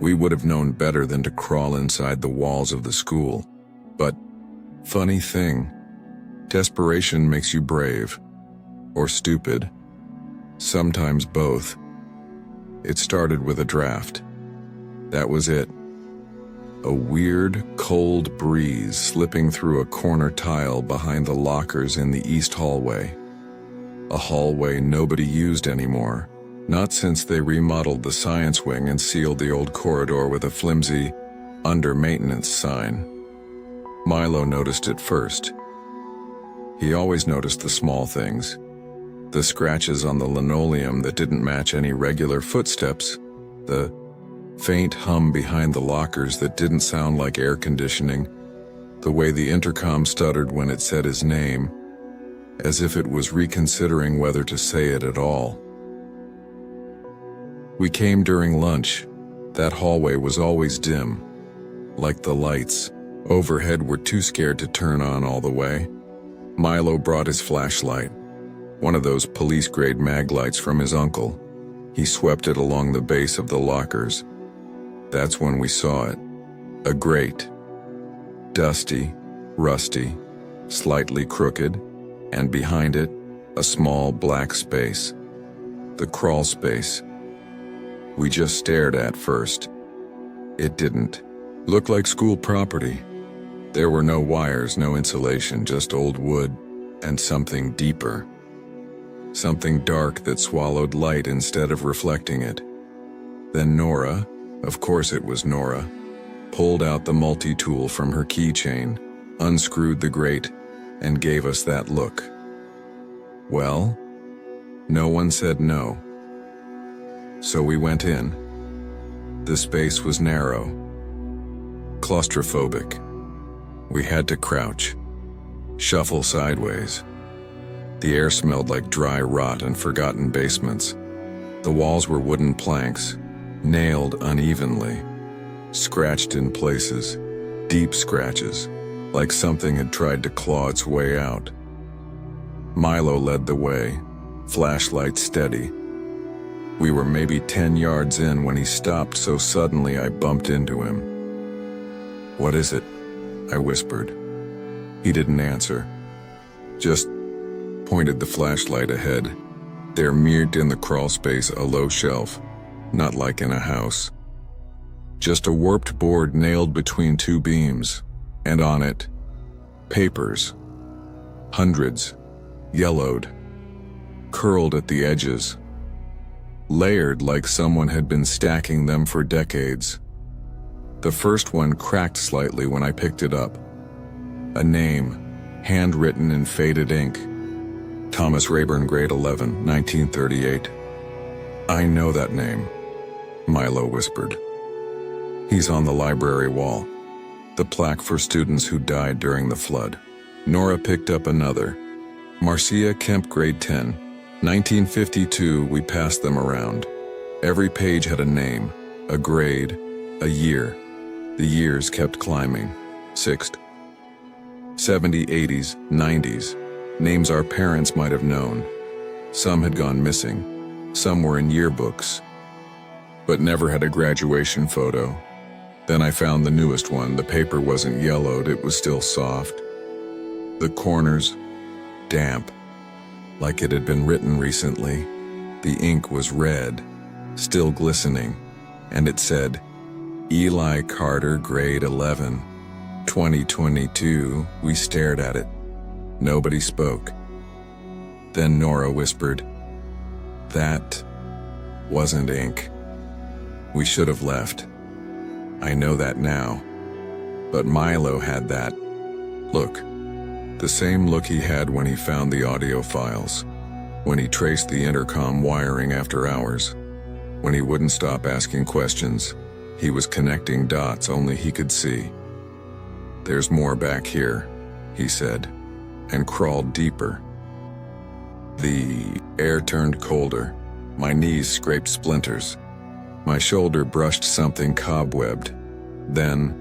We would have known better than to crawl inside the walls of the school. But, funny thing, desperation makes you brave. Or stupid. Sometimes both. It started with a draft. That was it. A weird, cold breeze slipping through a corner tile behind the lockers in the east hallway. A hallway nobody used anymore, not since they remodeled the science wing and sealed the old corridor with a flimsy, under-maintenance sign. Milo noticed it first. He always noticed the small things. The scratches on the linoleum that didn't match any regular footsteps, the faint hum behind the lockers that didn't sound like air conditioning, the way the intercom stuttered when it said his name, as if it was reconsidering whether to say it at all. We came during lunch. That hallway was always dim, like the lights overhead were too scared to turn on all the way. Milo brought his flashlight, one of those police-grade mag lights from his uncle. He swept it along the base of the lockers. That's when we saw it. A grate. Dusty, rusty, slightly crooked, and behind it, a small black space. The crawl space. We just stared at first. It didn't look like school property. There were no wires, no insulation, just old wood and something deeper. Something dark that swallowed light instead of reflecting it. Then Nora, of course it was Nora, pulled out the multi-tool from her keychain, unscrewed the grate, and gave us that look. Well, no one said no. So we went in. The space was narrow, claustrophobic. We had to crouch, shuffle sideways. The air smelled like dry rot and forgotten basements. The walls were wooden planks, nailed unevenly, scratched in places, deep scratches, like something had tried to claw its way out. Milo led the way, flashlight steady. We were maybe 10 yards in when he stopped so suddenly I bumped into him. "What is it?" I whispered. He didn't answer. Just pointed the flashlight ahead. There, mirrored in the crawl space, a low shelf, not like in a house. Just a warped board nailed between two beams, and on it, papers. Hundreds, yellowed, curled at the edges, layered like someone had been stacking them for decades. The first one cracked slightly when I picked it up. A name, handwritten in faded ink. Thomas Rayburn, grade 11, 1938. I know that name. Milo whispered. "He's on the library wall. The plaque for students who died during the flood." Nora picked up another. "Marcia Kemp, grade 10. 1952, we passed them around. Every page had a name, a grade, a year. The years kept climbing. 6th, 70s, 80s, 90s. Names our parents might have known. Some had gone missing. Some were in yearbooks, but never had a graduation photo. Then I found the newest one. The paper wasn't yellowed, it was still soft. The corners, damp, like it had been written recently. The ink was red, still glistening, and it said, Eli Carter, grade 11, 2022. We stared at it. Nobody spoke. Then Nora whispered, "That wasn't ink. We should have left. I know that now. But Milo had that look. The same look he had when he found the audio files, when he traced the intercom wiring after hours, when he wouldn't stop asking questions. He was connecting dots only he could see. There's more back here," he said, and crawled deeper. The air turned colder. My knees scraped splinters. My shoulder brushed something cobwebbed. Then,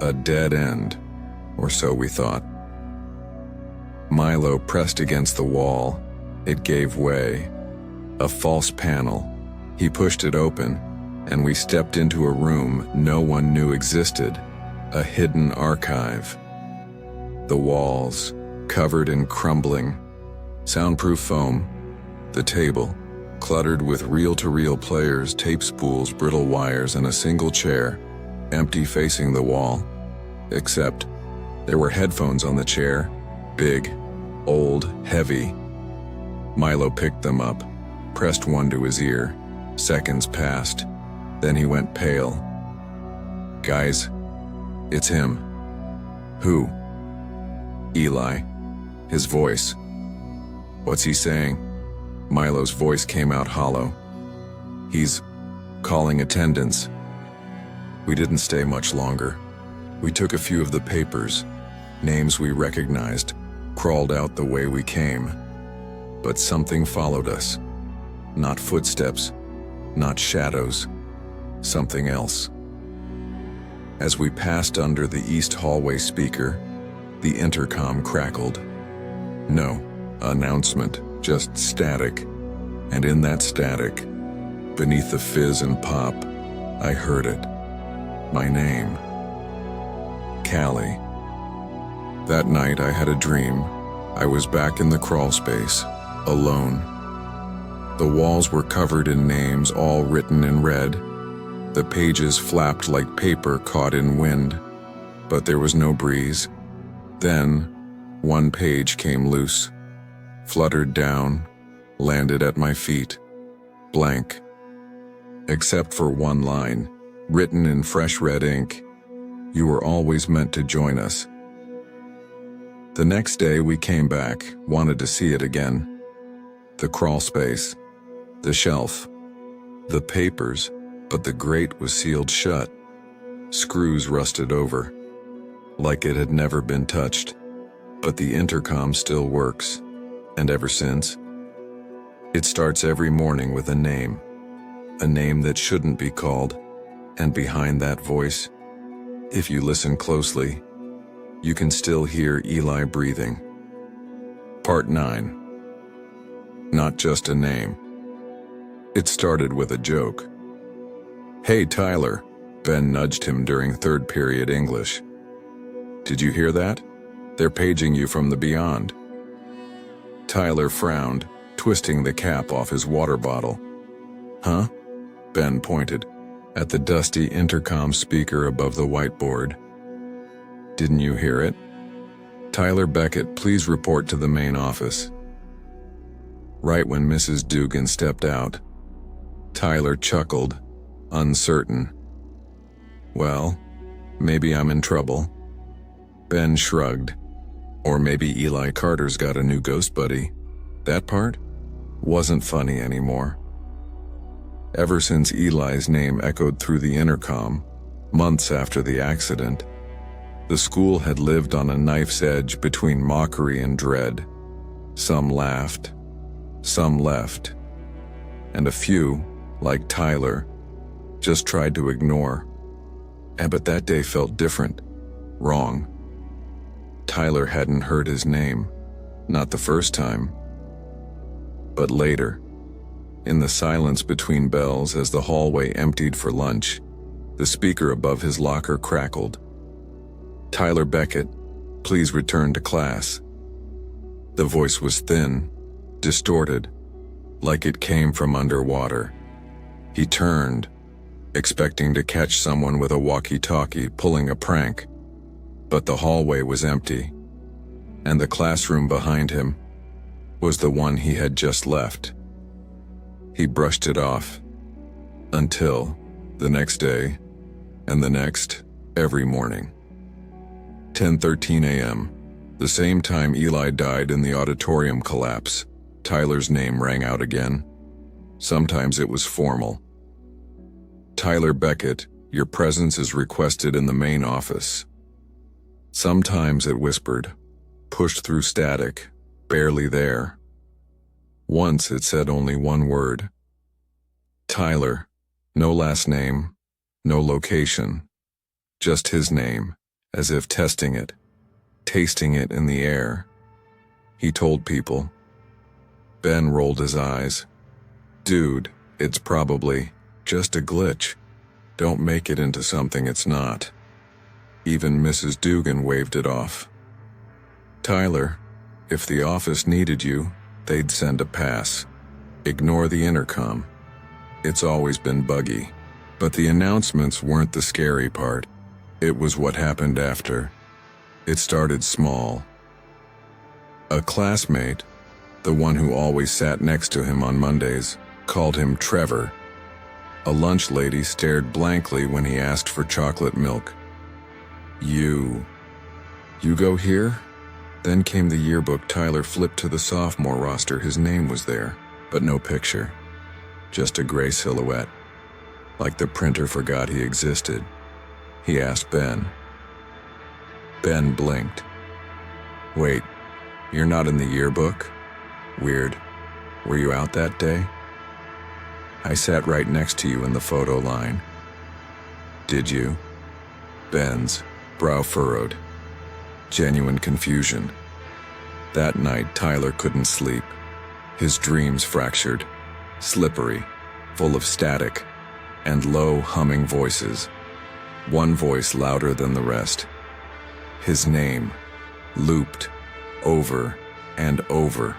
a dead end, or so we thought. Milo pressed against the wall. It gave way. A false panel. He pushed it open, and we stepped into a room no one knew existed, a hidden archive. The walls, covered in crumbling, soundproof foam. The table, cluttered with reel-to-reel players, tape spools, brittle wires, and a single chair, empty facing the wall. Except, there were headphones on the chair, big, old, heavy. Milo picked them up, pressed one to his ear. Seconds passed. Then he went pale. "Guys, it's him." "Who?" "Eli." His voice. "What's he saying?" Milo's voice came out hollow. "He's calling attendance." We didn't stay much longer. We took a few of the papers, names we recognized, crawled out the way we came. But something followed us. Not footsteps, not shadows, something else. As we passed under the east hallway speaker, the intercom crackled. No announcement, just static. And in that static, beneath the fizz and pop, I heard it. My name. Callie. That night I had a dream. I was back in the crawl space, alone. The walls were covered in names, all written in red. The pages flapped like paper caught in wind, but there was no breeze. Then, one page came loose, fluttered down, landed at my feet, blank. Except for one line, written in fresh red ink, "You were always meant to join us." The next day we came back, wanted to see it again. The crawl space, the shelf, the papers, but the grate was sealed shut. Screws rusted over, like it had never been touched. But the intercom still works, and ever since, it starts every morning with a name that shouldn't be called, and behind that voice, if you listen closely, you can still hear Eli breathing. Part 9. Not just a name. It started with a joke. "Hey, Tyler," Ben nudged him during third period English. "Did you hear that? They're paging you from the beyond." Tyler frowned, twisting the cap off his water bottle. "Huh?" Ben pointed at the dusty intercom speaker above the whiteboard. "Didn't you hear it? Tyler Beckett, please report to the main office." Right when Mrs. Dugan stepped out, Tyler chuckled, uncertain. "Well, maybe I'm in trouble." Ben shrugged. "Or maybe Eli Carter's got a new ghost buddy." That part wasn't funny anymore. Ever since Eli's name echoed through the intercom, months after the accident, the school had lived on a knife's edge between mockery and dread. Some laughed, some left, and a few, like Tyler, just tried to ignore. But that day felt different, wrong. Tyler hadn't heard his name, not the first time, but later. In the silence between bells as the hallway emptied for lunch, the speaker above his locker crackled. "Tyler Beckett, please return to class." The voice was thin, distorted, like it came from underwater. He turned, expecting to catch someone with a walkie-talkie pulling a prank, but the hallway was empty, and the classroom behind him was the one he had just left. He brushed it off, until the next day, and the next, every morning. 10:13 a.m., the same time Eli died in the auditorium collapse, Tyler's name rang out again. Sometimes it was formal. "Tyler Beckett, your presence is requested in the main office." Sometimes it whispered, pushed through static, barely there. Once it said only one word. Tyler, no last name, no location, just his name, as if testing it, tasting it in the air. He told people. Ben rolled his eyes. "Dude, it's probably just a glitch. Don't make it into something it's not." Even Mrs. Dugan waved it off. "Tyler, if the office needed you, they'd send a pass. Ignore the intercom. It's always been buggy." But the announcements weren't the scary part. It was what happened after. It started small. A classmate, the one who always sat next to him on Mondays, called him Trevor. A lunch lady stared blankly when he asked for chocolate milk. You go here?" Then came the yearbook. Tyler flipped to the sophomore roster. His name was there, but no picture. Just a gray silhouette. Like the printer forgot he existed. He asked Ben. Ben blinked. "Wait, you're not in the yearbook? Weird. Were you out that day?" "I sat right next to you in the photo line." "Did you?" Ben's brow furrowed. Genuine confusion. That night, Tyler couldn't sleep. His dreams fractured, slippery, full of static, and low, humming voices. One voice louder than the rest. His name, looped, over and over.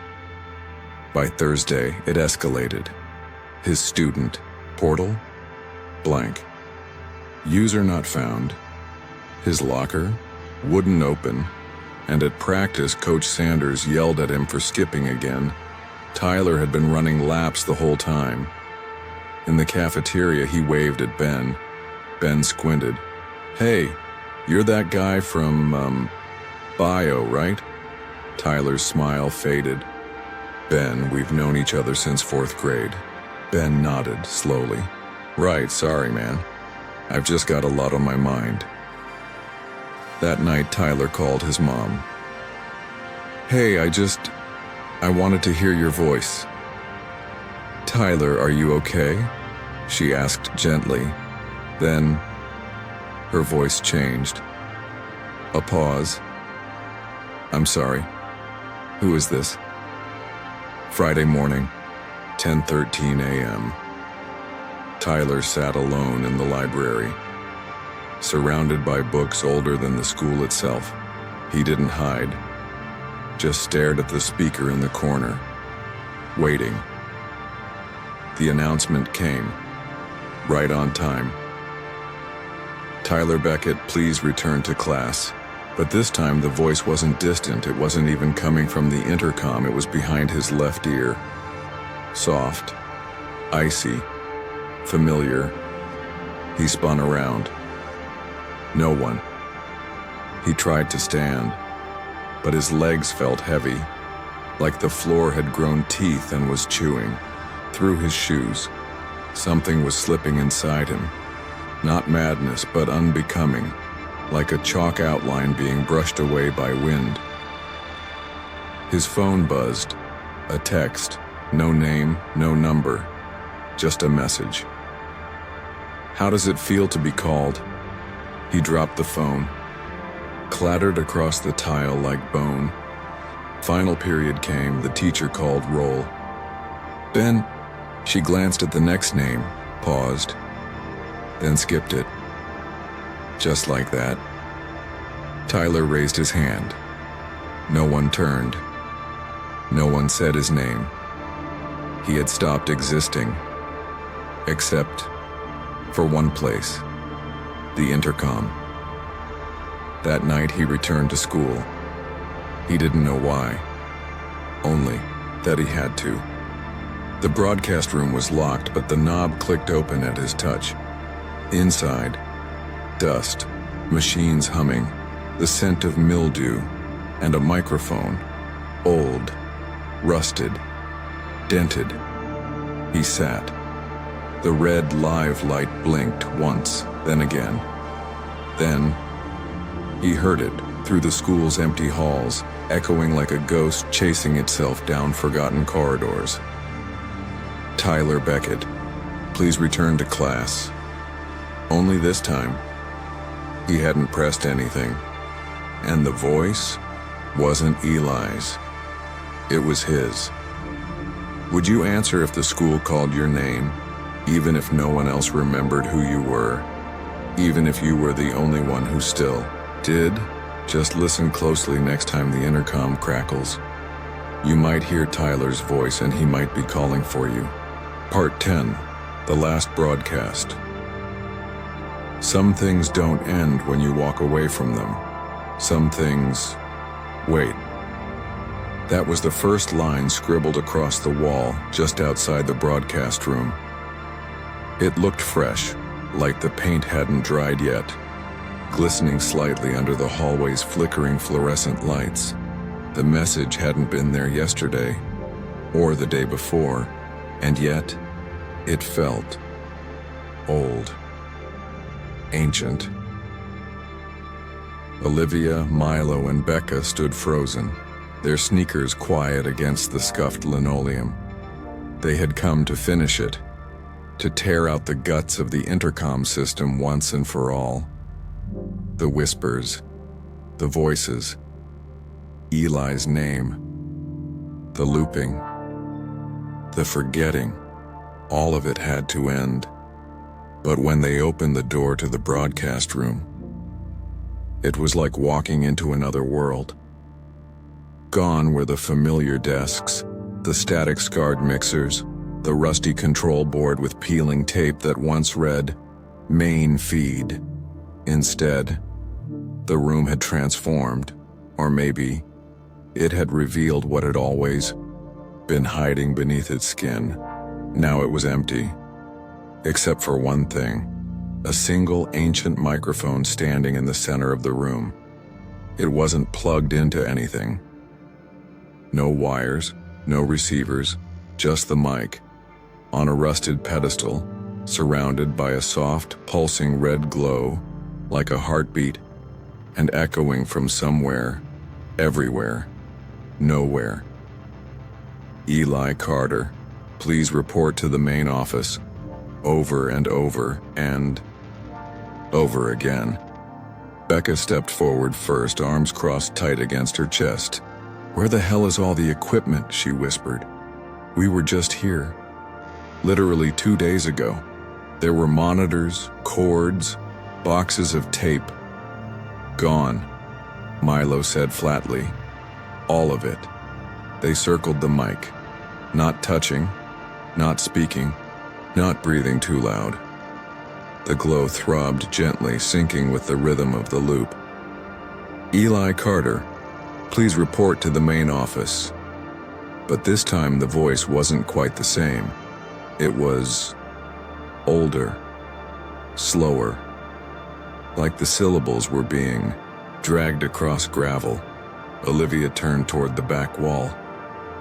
By Thursday, it escalated. His student, portal, blank. User not found. His locker, wouldn't open, and at practice, Coach Sanders yelled at him for skipping again. Tyler had been running laps the whole time. In the cafeteria, he waved at Ben. Ben squinted. "Hey, you're that guy from, bio, right?" Tyler's smile faded. "Ben, we've known each other since 4th grade. Ben nodded slowly. "Right, sorry, man. I've just got a lot on my mind." That night, Tyler called his mom. "Hey, I wanted to hear your voice." "Tyler, are you okay?" she asked gently. Then, her voice changed. A pause. "I'm sorry. Who is this?" Friday morning, 10:13 a.m. Tyler sat alone in the library, surrounded by books older than the school itself. He didn't hide, just stared at the speaker in the corner, waiting. The announcement came, right on time. "Tyler Beckett, please return to class." But this time the voice wasn't distant. It wasn't even coming from the intercom. It was behind his left ear. Soft, icy, familiar. He spun around. No one. He tried to stand, but his legs felt heavy, like the floor had grown teeth and was chewing. Through his shoes, Something was slipping inside him. Not madness, but unbecoming, like a chalk outline being brushed away by wind. His phone buzzed. A text. No name, no number. Just a message. How does it feel to be called? He dropped the phone. Clattered across the tile like bone. Final period came, the teacher called roll. Ben. She glanced at the next name, paused, then skipped it. Just like that. Tyler raised his hand. No one turned. No one said his name. He had stopped existing. Except for one place. The intercom. That night he returned to school. He didn't know why. Only that he had to. The broadcast room was locked, but the knob clicked open at his touch. Inside, dust, machines humming, the scent of mildew, and a microphone. Old, rusted, dented. He sat. The red live light blinked once, then again. Then, he heard it through the school's empty halls, echoing like a ghost chasing itself down forgotten corridors. Tyler Beckett, please return to class. Only this time, he hadn't pressed anything. And the voice wasn't Eli's. It was his. Would you answer if the school called your name, even if no one else remembered who you were, even if you were the only one who still did? Just listen closely next time the intercom crackles. You might hear Tyler's voice and he might be calling for you. Part 10, the last broadcast. Some things don't end when you walk away from them. Some things... Wait. That was the first line scribbled across the wall just outside the broadcast room. It looked fresh, like the paint hadn't dried yet, glistening slightly under the hallway's flickering fluorescent lights. The message hadn't been there yesterday, or the day before, and yet, it felt old, ancient. Olivia, Milo, and Becca stood frozen, their sneakers quiet against the scuffed linoleum. They had come to finish it, to tear out the guts of the intercom system once and for all. The whispers, the voices, Eli's name, the looping, the forgetting, all of it had to end. But when they opened the door to the broadcast room, it was like walking into another world. Gone were the familiar desks, the static-scarred mixers, the rusty control board with peeling tape that once read, "Main feed." Instead, the room had transformed, or maybe it had revealed what had always been hiding beneath its skin. Now it was empty, except for one thing, a single ancient microphone standing in the center of the room. It wasn't plugged into anything. No wires, no receivers, just the mic, on a rusted pedestal, surrounded by a soft, pulsing red glow, like a heartbeat, and echoing from somewhere, everywhere, nowhere. Eli Carter, please report to the main office. Over and over, and over again. Becca stepped forward first, arms crossed tight against her chest. "Where the hell is all the equipment?" she whispered. "We were just here. Literally 2 days ago. There were monitors, cords, boxes of tape. Gone," Milo said flatly. "All of it." They circled the mic, not touching, not speaking, not breathing too loud. The glow throbbed gently, syncing with the rhythm of the loop. "Eli Carter, please report to the main office." But this time the voice wasn't quite the same. It was older, slower, like the syllables were being dragged across gravel. Olivia turned toward the back wall.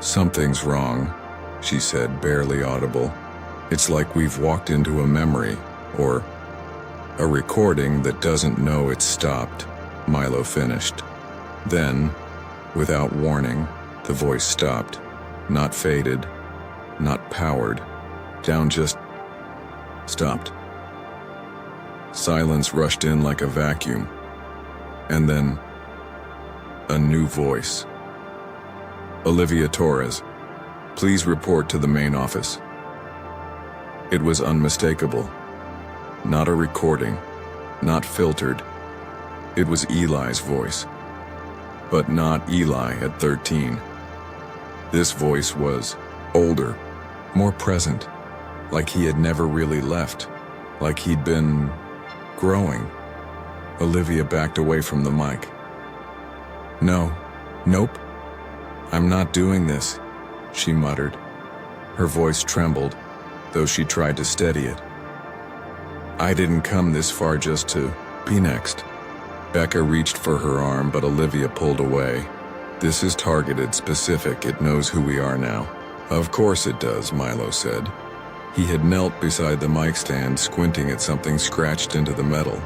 "Something's wrong," she said, barely audible. It's like we've walked into a memory, or a recording that doesn't know it's stopped, Milo finished. Then, without warning, the voice stopped. Not faded, not powered, down, just stopped. Silence rushed in like a vacuum. And then, a new voice. Olivia Torres, please report to the main office. It was unmistakable. Not a recording, not filtered. It was Eli's voice. But not Eli at 13. This voice was older, more present, like he had never really left, like he'd been growing. Olivia backed away from the mic. Nope, I'm not doing this, she muttered. Her voice trembled, though she tried to steady it. I didn't come this far just to be next. Becca reached for her arm, but Olivia pulled away. This is targeted, specific, it knows who we are now. Of course it does, Milo said. He had knelt beside the mic stand, squinting at something scratched into the metal.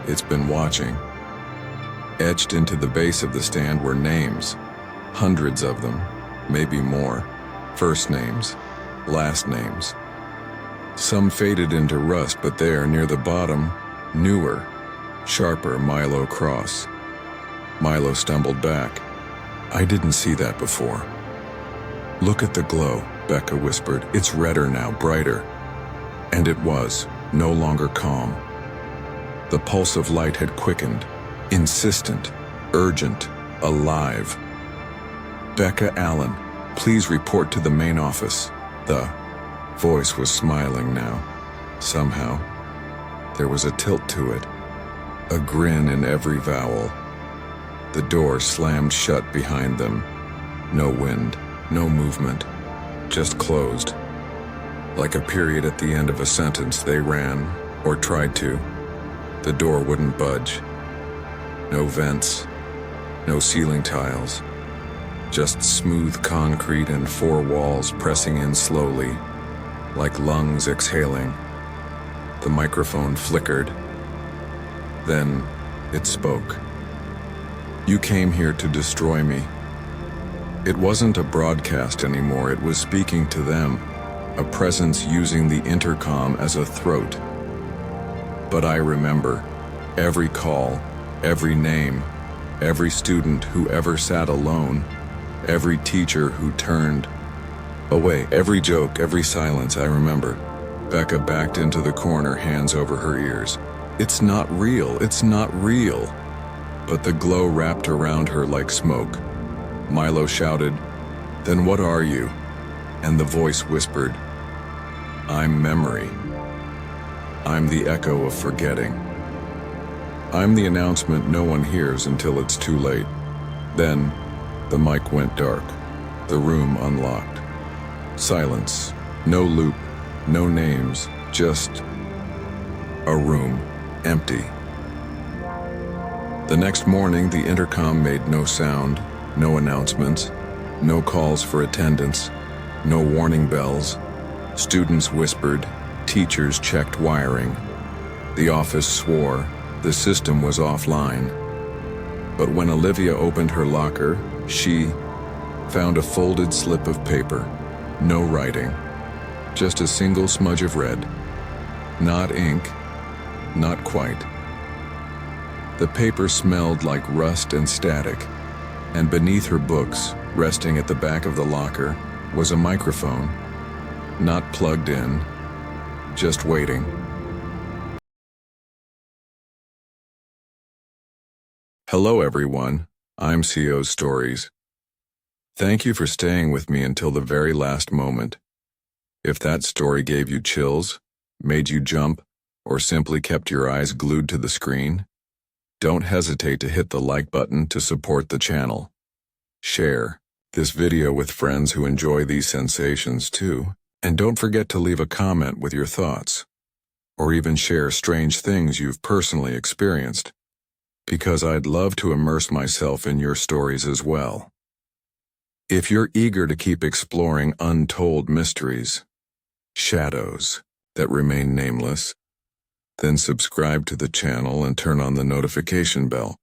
It's been watching. Etched into the base of the stand were names. Hundreds of them, maybe more. First names, last names. Some faded into rust, but there, near the bottom, newer, sharper, Milo Cross. Milo stumbled back. I didn't see that before. Look at the glow, Becca whispered. It's redder now, brighter. And it was, no longer calm. The pulse of light had quickened, insistent, urgent, alive. Becca Allen, please report to the main office. The voice was smiling now. Somehow, there was a tilt to it, a grin in every vowel. The door slammed shut behind them. No wind, no movement, just closed. Like a period at the end of a sentence, they ran, or tried to. The door wouldn't budge. No vents, no ceiling tiles. Just smooth concrete and four walls pressing in slowly, like lungs exhaling. The microphone flickered. Then it spoke. You came here to destroy me. It wasn't a broadcast anymore, it was speaking to them, a presence using the intercom as a throat. But I remember every call, every name, every student who ever sat alone, every teacher who turned away, every joke, every silence, I remember. Becca backed into the corner, hands over her ears. It's not real, it's not real. But the glow wrapped around her like smoke. Milo shouted, then what are you? And the voice whispered, I'm memory. I'm the echo of forgetting. I'm the announcement no one hears until it's too late. Then, the mic went dark. The room unlocked. Silence. No loop. No names. Just a room. Empty. The next morning, the intercom made no sound, no announcements, no calls for attendance, no warning bells. Students whispered, teachers checked wiring. The office swore the system was offline. But when Olivia opened her locker, she found a folded slip of paper. No writing, just a single smudge of red. Not ink, not quite. The paper smelled like rust and static, and beneath her books, resting at the back of the locker, was a microphone, not plugged in, just waiting. Hello everyone, I'm Ceoz Stories. Thank you for staying with me until the very last moment. If that story gave you chills, made you jump, or simply kept your eyes glued to the screen, don't hesitate to hit the like button to support the channel. Share this video with friends who enjoy these sensations too, and don't forget to leave a comment with your thoughts, or even share strange things you've personally experienced, because I'd love to immerse myself in your stories as well. If you're eager to keep exploring untold mysteries, shadows that remain nameless. Then subscribe to the channel and turn on the notification bell.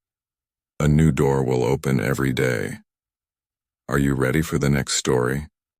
A new door will open every day. Are you ready for the next story?